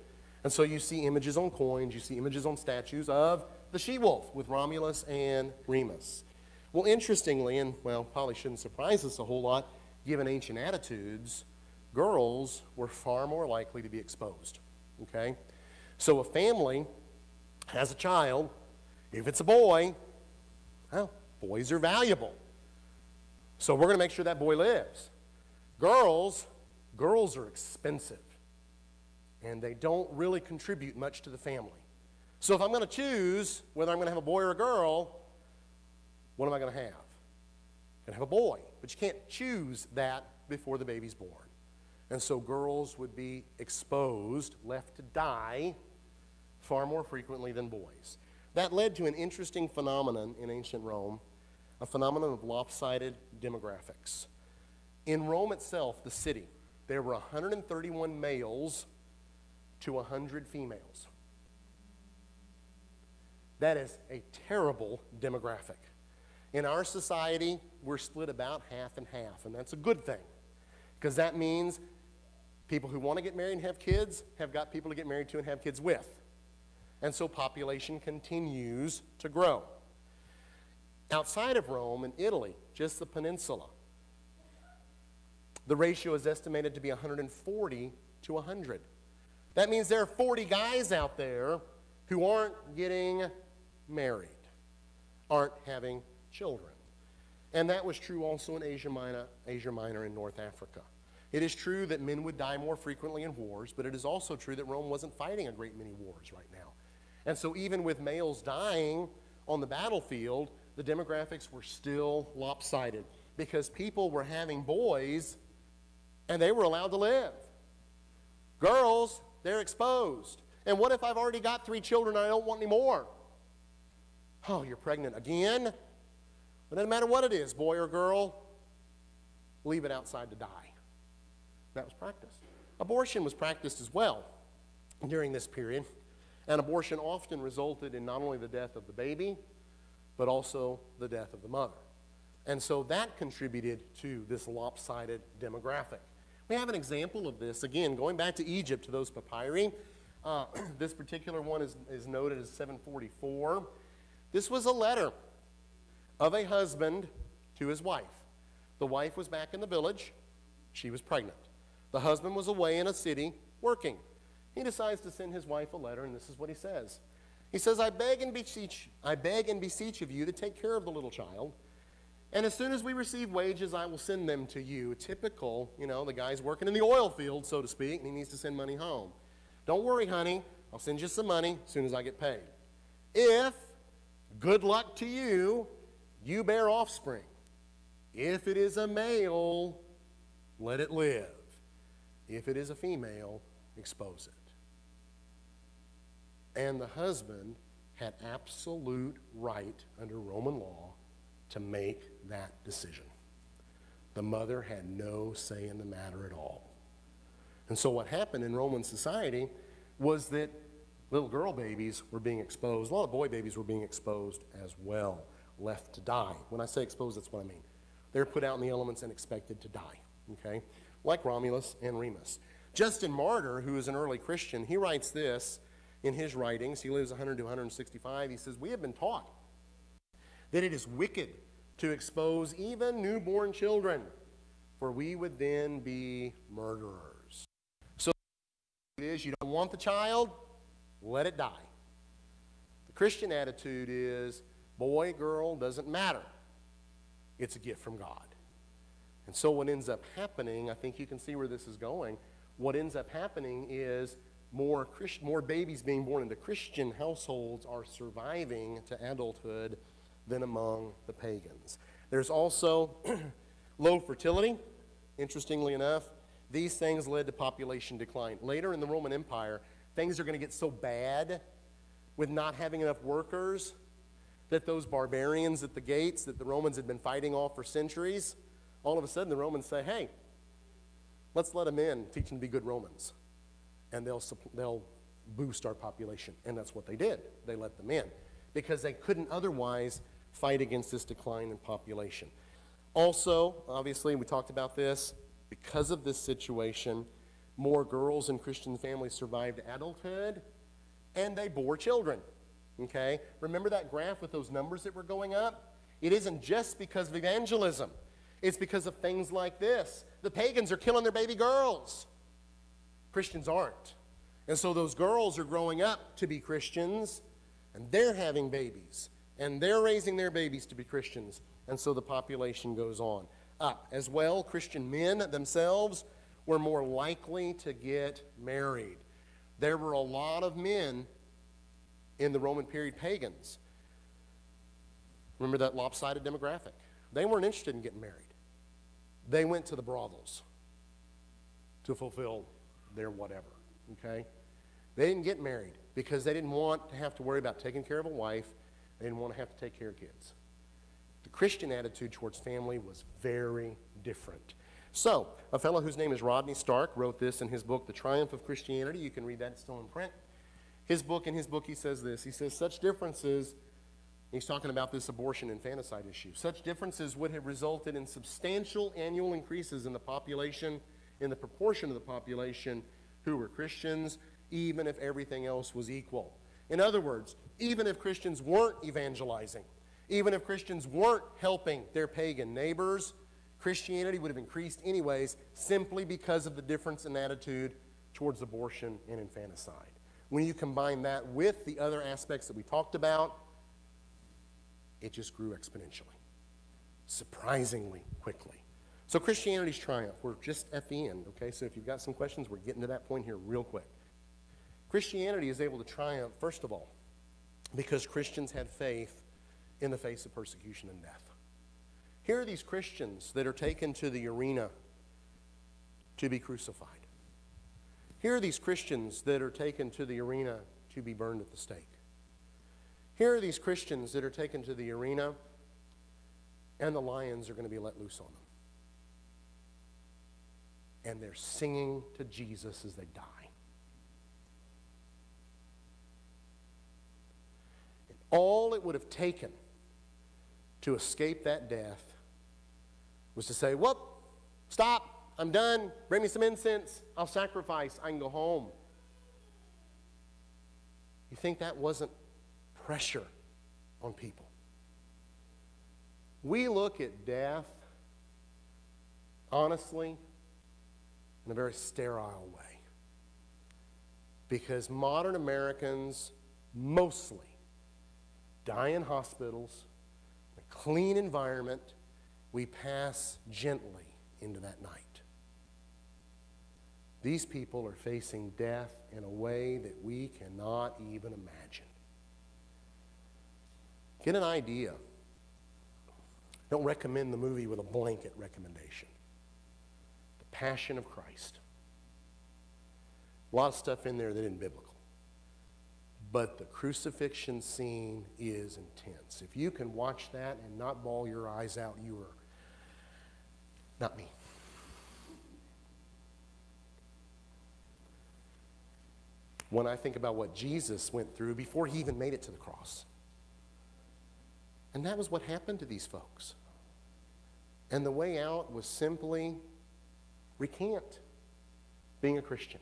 And so you see images on coins, you see images on statues of the she-wolf with Romulus and Remus. Well, interestingly, and well, probably shouldn't surprise us a whole lot, given ancient attitudes, girls were far more likely to be exposed, okay? So a family has a child, if it's a boy, well, boys are valuable. So we're going to make sure that boy lives. Girls are expensive, and they don't really contribute much to the family. So if I'm going to choose whether I'm going to have a boy or a girl, what am I going to have? I'm going to have a boy, but you can't choose that before the baby's born. And so girls would be exposed, left to die, far more frequently than boys. That led to an interesting phenomenon in ancient Rome, a phenomenon of lopsided demographics. In Rome itself, the city, there were 131 males to 100 females. That is a terrible demographic. In our society, we're split about half and half, and that's a good thing, because that means people who want to get married and have kids have got people to get married to and have kids with. And so population continues to grow. Outside of Rome, in Italy, just the peninsula, the ratio is estimated to be 140 to 100. That means there are 40 guys out there who aren't getting married, aren't having children. And that was true also in Asia Minor and North Africa. It is true that men would die more frequently in wars, but it is also true that Rome wasn't fighting a great many wars right now. And so even with males dying on the battlefield, the demographics were still lopsided because people were having boys and they were allowed to live. Girls, they're exposed. And what if I've already got 3 children and I don't want any more? Oh, you're pregnant again? It doesn't matter what it is, boy or girl, leave it outside to die. That was practiced. Abortion was practiced as well during this period. And abortion often resulted in not only the death of the baby, but also the death of the mother. And so that contributed to this lopsided demographic. We have an example of this, again, going back to Egypt, to those papyri. This particular one is noted as 744. This was a letter of a husband to his wife. The wife was back in the village. She was pregnant. The husband was away in a city working. He decides to send his wife a letter, and this is what he says. He says, I beg and beseech of you to take care of the little child, and as soon as we receive wages, I will send them to you. Typical, the guy's working in the oil field, so to speak, and he needs to send money home. Don't worry, honey. I'll send you some money as soon as I get paid. If, good luck to you, you bear offspring. If it is a male, let it live. If it is a female, expose it. And the husband had absolute right under Roman law to make that decision. The mother had no say in the matter at all. And so what happened in Roman society was that little girl babies were being exposed. A lot of boy babies were being exposed as well, left to die. When I say exposed, that's what I mean. They're put out in the elements and expected to die, okay? Like Romulus and Remus. Justin Martyr, who is an early Christian, he writes this in his writings. He lives 100 to 165. He says, we have been taught that it is wicked to expose even newborn children, for we would then be murderers. So it is, you don't want the child, let it die. The Christian attitude is, boy, girl, doesn't matter. It's a gift from God. And so what ends up happening, I think you can see where this is going, what ends up happening is more babies being born into Christian households are surviving to adulthood than among the pagans. There's also low fertility. Interestingly enough, these things led to population decline. Later in the Roman Empire, things are going to get so bad with not having enough workers that those barbarians at the gates that the Romans had been fighting off for centuries, all of a sudden the Romans say, hey, let's let them in, teach them to be good Romans. And they'll boost our population. And that's what they did. They let them in because they couldn't otherwise fight against this decline in population. Also, obviously, we talked about this, because of this situation, more girls in Christian families survived adulthood, and they bore children, okay? Remember that graph with those numbers that were going up? It isn't just because of evangelism. It's because of things like this. The pagans are killing their baby girls. Christians aren't. And so those girls are growing up to be Christians, and they're having babies, and they're raising their babies to be Christians, and so the population goes on up. As well, Christian men themselves were more likely to get married. There were a lot of men in the Roman period, pagans. Remember that lopsided demographic? They weren't interested in getting married. They went to the brothels to fulfill their whatever, okay? They didn't get married because they didn't want to have to worry about taking care of a wife. They didn't want to have to take care of kids. The Christian attitude towards family was very different. So, a fellow whose name is Rodney Stark wrote this in his book, The Triumph of Christianity. You can read that, it's still in print. In his book, he says this. He says, such differences, he's talking about this abortion infanticide issue, such differences would have resulted in substantial annual increases in the population, in the proportion of the population who were Christians, even if everything else was equal. In other words, even if Christians weren't evangelizing, even if Christians weren't helping their pagan neighbors, Christianity would have increased anyways simply because of the difference in attitude towards abortion and infanticide. When you combine that with the other aspects that we talked about, it just grew exponentially, surprisingly quickly. So Christianity's triumph, we're just at the end, okay? So if you've got some questions, we're getting to that point here real quick. Christianity is able to triumph, first of all, because Christians had faith in the face of persecution and death. Here are these Christians that are taken to the arena to be crucified. Here are these Christians that are taken to the arena to be burned at the stake. Here are these Christians that are taken to the arena, and the lions are going to be let loose on them. And they're singing to Jesus as they die. And all it would have taken to escape that death was to say, whoop, stop, I'm done, bring me some incense, I'll sacrifice, I can go home. You think that wasn't pressure on people? We look at death, honestly, in a very sterile way. Because modern Americans mostly die in hospitals, a clean environment, we pass gently into that night. These people are facing death in a way that we cannot even imagine. Get an idea. Don't recommend the movie with a blanket recommendation. The Passion of Christ. A lot of stuff in there that isn't biblical. But the crucifixion scene is intense. If you can watch that and not bawl your eyes out, you are not me. When I think about what Jesus went through before he even made it to the cross. And that was what happened to these folks. And the way out was simply recant being a Christian.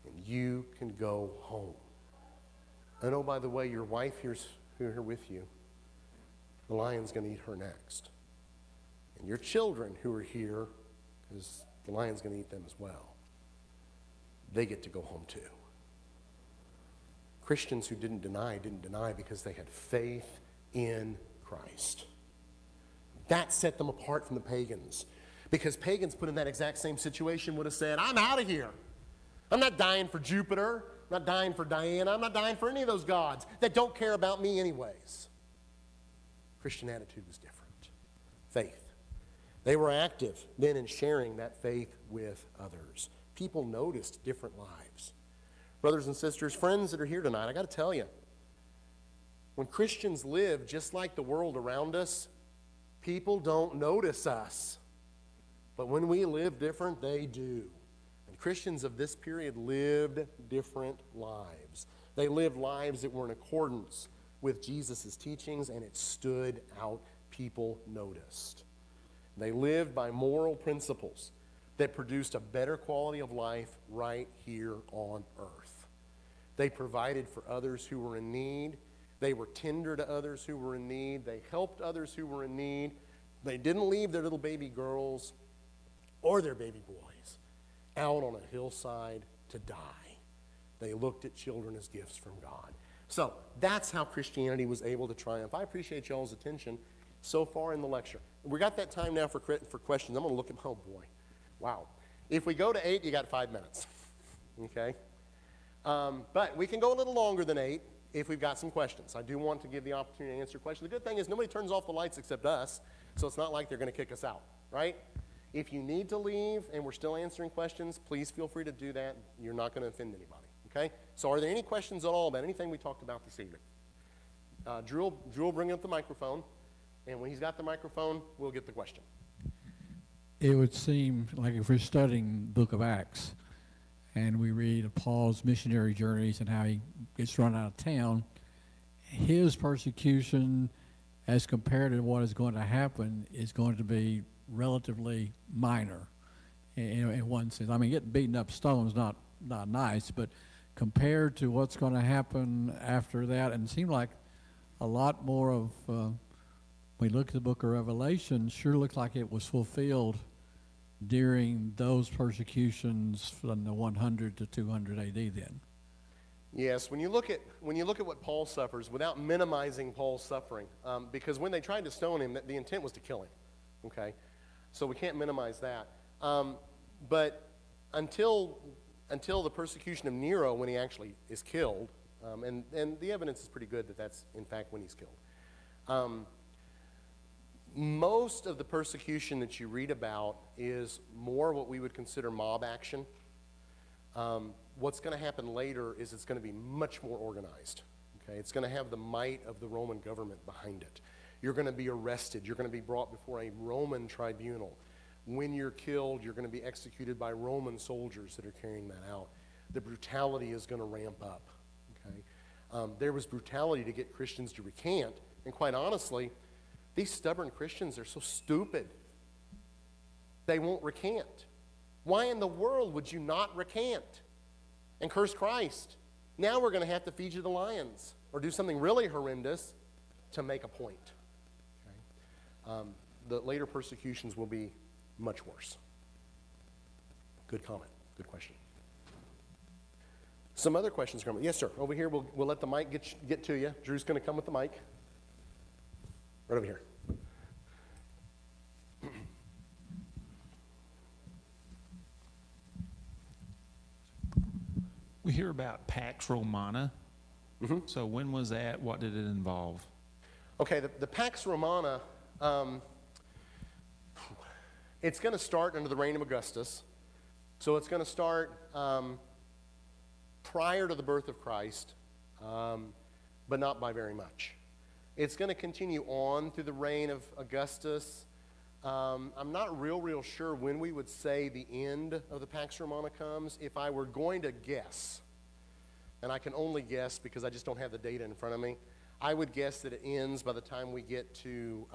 And you can go home. And oh, by the way, your wife here's here with you. The lion's going to eat her next. And your children who are here, because the lion's going to eat them as well, they get to go home too. Christians who didn't deny because they had faith in Christ. That set them apart from the pagans. Because pagans put in that exact same situation would have said, I'm out of here. I'm not dying for Jupiter. I'm not dying for Diana. I'm not dying for any of those gods that don't care about me anyways. Christian attitude was different. Faith. They were active then in sharing that faith with others. People noticed different lives. Brothers and sisters, friends that are here tonight, I got to tell you, when Christians live just like the world around us, people don't notice us. But when we live different, they do. And Christians of this period lived different lives. They lived lives that were in accordance with Jesus' teachings, and it stood out. People noticed. They lived by moral principles that produced a better quality of life right here on earth. They provided for others who were in need. They were tender to others who were in need. They helped others who were in need. They didn't leave their little baby girls or their baby boys out on a hillside to die. They looked at children as gifts from God. So that's how Christianity was able to triumph. I appreciate y'all's attention so far in the lecture. We got that time now for questions. I'm going to look at, oh boy, wow. If we go to 8, you got 5 minutes, okay? But we can go a little longer than 8 if we've got some questions. I do want to give the opportunity to answer questions. The good thing is nobody turns off the lights except us, so it's not like they're going to kick us out, right? If you need to leave and we're still answering questions, please feel free to do that. You're not going to offend anybody, okay? So are there any questions at all about anything we talked about this evening? Drew will bring up the microphone, and when he's got the microphone, we'll get the question. It would seem like if we're studying the book of Acts and we read of Paul's missionary journeys and how he gets run out of town, his persecution as compared to what is going to happen is going to be relatively minor in one sense. I mean, getting beaten up stone's not nice, but compared to what's going to happen after that, and it seemed like a lot more of, when we look at the book of Revelation, sure looks like it was fulfilled during those persecutions from the 100 to 200 AD then. Yes, when you look at what Paul suffers, without minimizing Paul's suffering, because when they tried to stone him, the intent was to kill him. Okay, so we can't minimize that. But until the persecution of Nero, when he actually is killed, and the evidence is pretty good that that's in fact when he's killed. Most of the persecution that you read about is more what we would consider mob action. What's going to happen later is it's going to be much more organized. Okay? It's going to have the might of the Roman government behind it. You're going to be arrested. You're going to be brought before a Roman tribunal. When you're killed, you're going to be executed by Roman soldiers that are carrying that out. The brutality is going to ramp up. Okay? There was brutality to get Christians to recant, and quite honestly, these stubborn Christians are so stupid. They won't recant. Why in the world would you not recant and curse Christ? Now we're going to have to feed you the lions or do something really horrendous to make a point. Okay? The later persecutions will be much worse. Good comment. Good question. Some other questions coming. Yes, sir. Over here, we'll let the mic get to you. Drew's going to come with the mic. Right over here. We hear about Pax Romana. Mm-hmm. So when was that? What did it involve? Okay, the Pax Romana, it's going to start under the reign of Augustus. So it's going to start prior to the birth of Christ, but not by very much. It's going to continue on through the reign of Augustus. I'm not real sure when we would say the end of the Pax Romana comes. If I were going to guess, and I can only guess because I just don't have the data in front of me, I would guess that it ends by the time we get to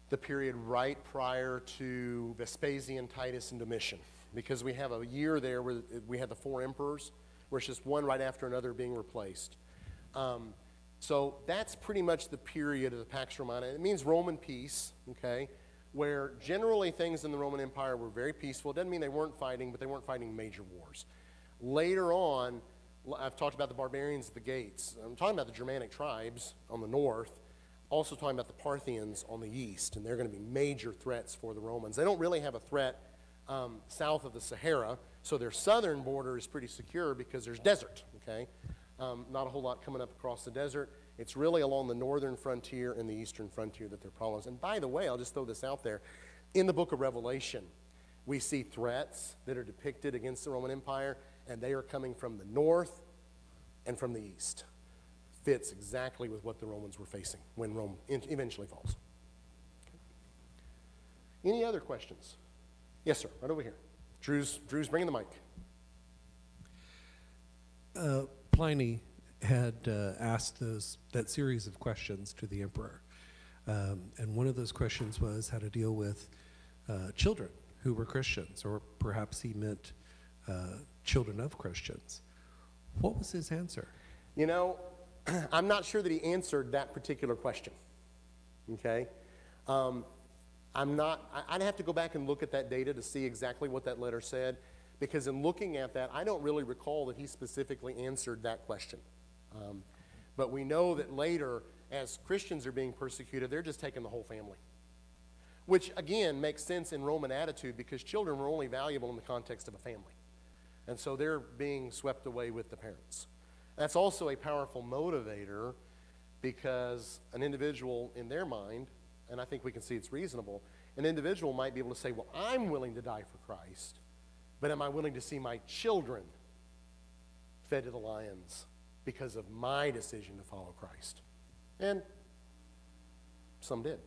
the period right prior to Vespasian, Titus, and Domitian. Because we have a year there where we had the 4 emperors, where it's just one right after another being replaced. So that's pretty much the period of the Pax Romana. It means Roman peace, okay, where generally things in the Roman Empire were very peaceful. It doesn't mean they weren't fighting, but they weren't fighting major wars. Later on, I've talked about the barbarians at the gates. I'm talking about the Germanic tribes on the north, also talking about the Parthians on the east, and they're going to be major threats for the Romans. They don't really have a threat south of the Sahara, so their southern border is pretty secure because there's desert, okay? Not a whole lot coming up across the desert. It's really along the northern frontier and the eastern frontier that there are problems. And by the way, I'll just throw this out there. In the book of Revelation, we see threats that are depicted against the Roman Empire, and they are coming from the north and from the east. Fits exactly with what the Romans were facing when Rome eventually falls. Okay. Any other questions? Yes, sir, right over here. Drew's bringing the mic. Pliny had asked that series of questions to the emperor. And one of those questions was how to deal with children who were Christians, or perhaps he meant children of Christians. What was his answer? You know, I'm not sure that he answered that particular question, okay? I'd have to go back and look at that data to see exactly what that letter said, because in looking at that, I don't really recall that he specifically answered that question. But we know that later, as Christians are being persecuted, they're just taking the whole family, which again makes sense in Roman attitude because children were only valuable in the context of a family. And so they're being swept away with the parents. That's also a powerful motivator because an individual in their mind, and I think we can see it's reasonable, an individual might be able to say, well, I'm willing to die for Christ, but am I willing to see my children fed to the lions because of my decision to follow Christ? And some did.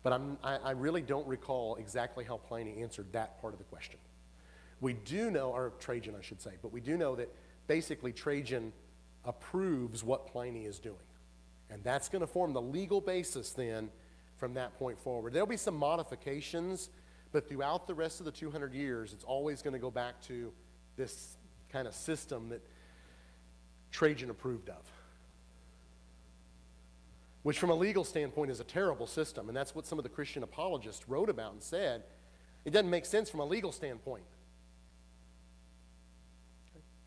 But I really don't recall exactly how Pliny answered that part of the question. We do know, or Trajan I should say, but we do know that basically Trajan approves what Pliny is doing. And that's going to form the legal basis then from that point forward. There'll be some modifications, but throughout the rest of the 200 years, it's always going to go back to this kind of system that Trajan approved of. which from a legal standpoint is a terrible system, and that's what some of the Christian apologists wrote about and said. It doesn't make sense from a legal standpoint.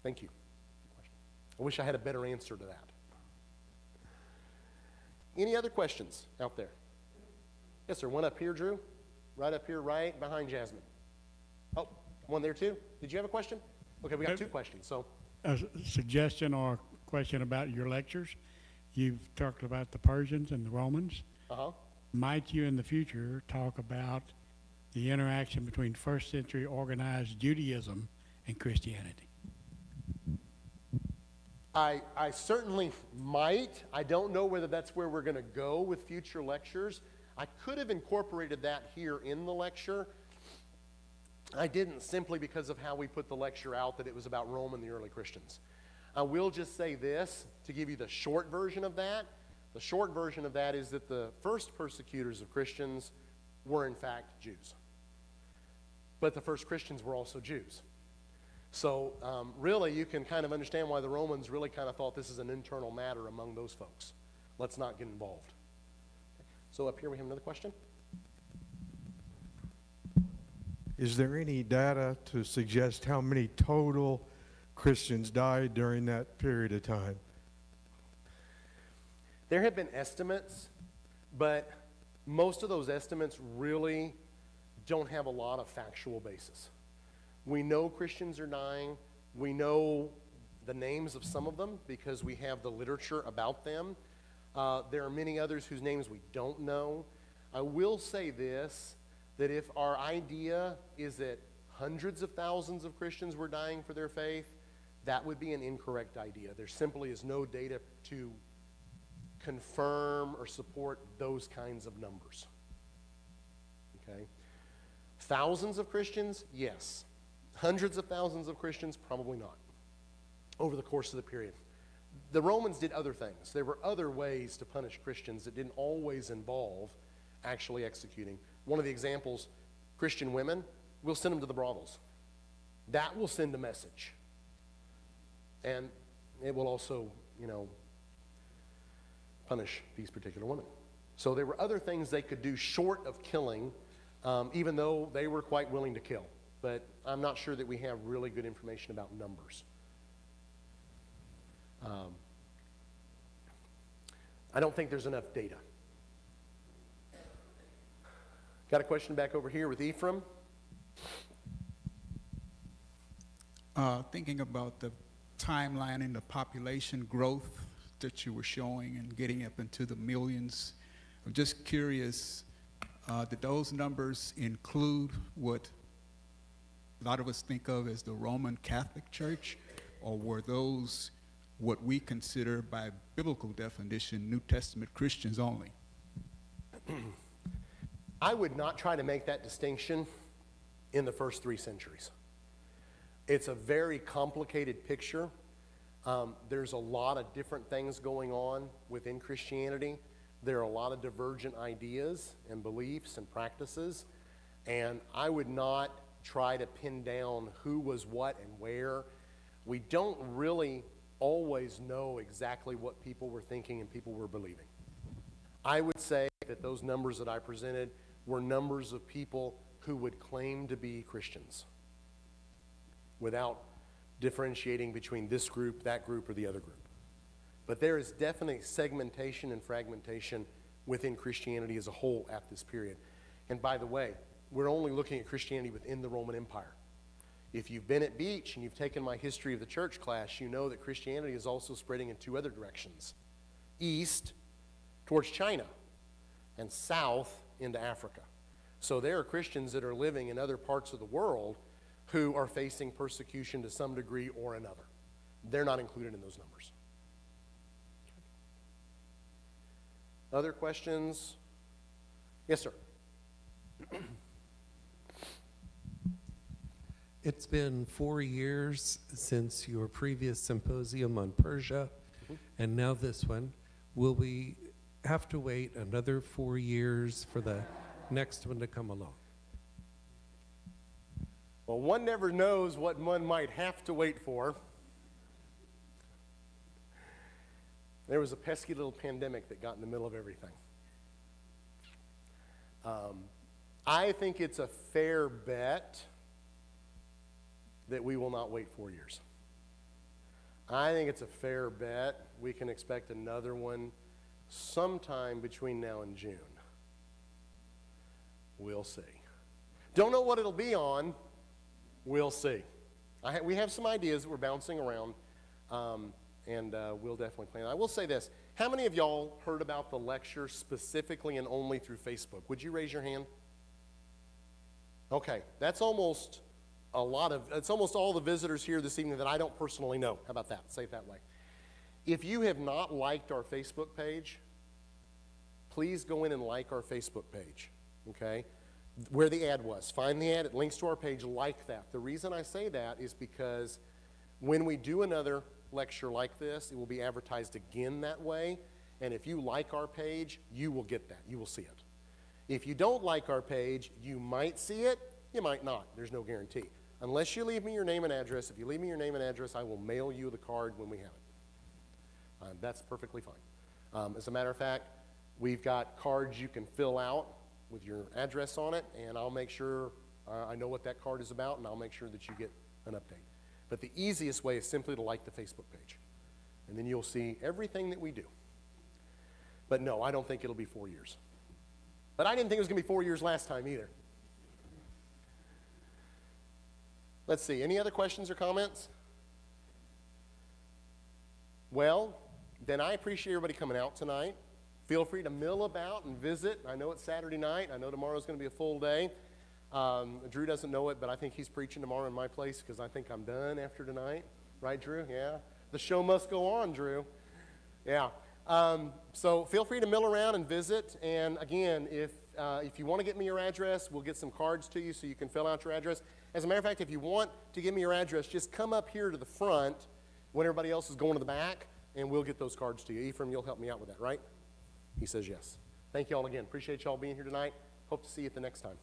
Thank you. I wish I had a better answer to that. Any other questions out there? Yes, sir. One up here, Drew. Right up here, right behind Jasmine. Oh, one there too. Did you have a question? Okay, we got two questions. So, A suggestion or question about your lectures. You've talked about the Persians and the Romans. Might you in the future talk about the interaction between first century organized Judaism and Christianity? I certainly might. I don't know whether that's where we're going to go with future lectures. I could have incorporated that here in the lecture. I didn't, simply because of how we put the lecture out, that it was about Rome and the early Christians. I will just say this to give you the short version of that. The short version of that is that the first persecutors of Christians were in fact Jews. But the first Christians were also Jews. So really you can kind of understand why the Romans really kind of thought this is an internal matter among those folks. Let's not get involved. So up here we have another question. Is there any data to suggest how many total Christians died during that period of time? There have been estimates, but most of those estimates really don't have a lot of factual basis. We know Christians are dying. We know the names of some of them because we have the literature about them. There are many others whose names we don't know. I will say this, that if our idea is that hundreds of thousands of Christians were dying for their faith, that would be an incorrect idea. There simply is no data to confirm or support those kinds of numbers. Okay? Thousands of Christians? Yes. Hundreds of thousands of Christians? Probably not. Over the course of the period. The Romans did other things. There were other ways to punish Christians that didn't always involve actually executing. One of the examples, Christian women, we'll send them to the brothels. That will send a message. And it will also, punish these particular women. So there were other things they could do short of killing, even though they were quite willing to kill. But I'm not sure that we have really good information about numbers. I don't think there's enough data. Got a question back over here with Ephraim. Thinking about the timeline and the population growth that you were showing and getting up into the millions, I'm just curious, did those numbers include what a lot of us think of as the Roman Catholic Church, or were those what we consider by biblical definition New Testament Christians only? I would not try to make that distinction in the first 3 centuries. It's a very complicated picture. There's a lot of different things going on within Christianity. There are a lot of divergent ideas and beliefs and practices, and I would not try to pin down who was what and where. We don't really always know exactly what people were thinking and people were believing. I would say that those numbers that I presented were numbers of people who would claim to be Christians without differentiating between this group, that group, or the other group. But there is definitely segmentation and fragmentation within Christianity as a whole at this period. And by the way, we're only looking at Christianity within the Roman Empire. If you've been at Beach and you've taken my History of the Church class, you know that Christianity is also spreading in 2 other directions. East, towards China, and south into Africa. So there are Christians that are living in other parts of the world who are facing persecution to some degree or another. They're not included in those numbers. Other questions? Yes, sir. It's been 4 years since your previous symposium on Persia, and now this one. Will we have to wait another 4 years for the next one to come along? Well, one never knows what one might have to wait for. There was a pesky little pandemic that got in the middle of everything. I think it's a fair bet that we will not wait 4 years. I think it's a fair bet we can expect another one sometime between now and June. We'll see. Don't know what it'll be on. We'll see. We have some ideas that we're bouncing around, and we'll definitely plan. I will say this. How many of y'all heard about the lecture specifically and only through Facebook? Would you raise your hand? Okay, that's almost it's almost all the visitors here this evening that I don't personally know. How about that? Say it that way. If you have not liked our Facebook page, please go in and like our Facebook page, okay? Where the ad was. Find the ad, it links to our page, like that. The reason I say that is because when we do another lecture like this, it will be advertised again that way, and if you like our page, you will get that. You will see it. If you don't like our page, you might see it, you might not. There's no guarantee. Unless you leave me your name and address. If you leave me your name and address, I will mail you the card when we have it. That's perfectly fine. As a matter of fact, we've got cards you can fill out with your address on it, and I'll make sure I know what that card is about, and I'll make sure that you get an update. But the easiest way is simply to like the Facebook page, and then you'll see everything that we do. But no, I don't think it'll be 4 years. But I didn't think it was going to be 4 years last time either. Let's see, any other questions or comments? Well, then I appreciate everybody coming out tonight. Feel free to mill about and visit. I know it's Saturday night. I know tomorrow's going to be a full day. Drew doesn't know it, but I think he's preaching tomorrow in my place because I think I'm done after tonight. Right, Drew? Yeah. The show must go on, Drew. Yeah. So feel free to mill around and visit. And again, if you want to get me your address, we'll get some cards to you so you can fill out your address. As a matter of fact, if you want to give me your address, just come up here to the front when everybody else is going to the back, and we'll get those cards to you. Ephraim, you'll help me out with that, right? He says yes. Thank you all again. Appreciate y'all being here tonight. Hope to see you at the next time.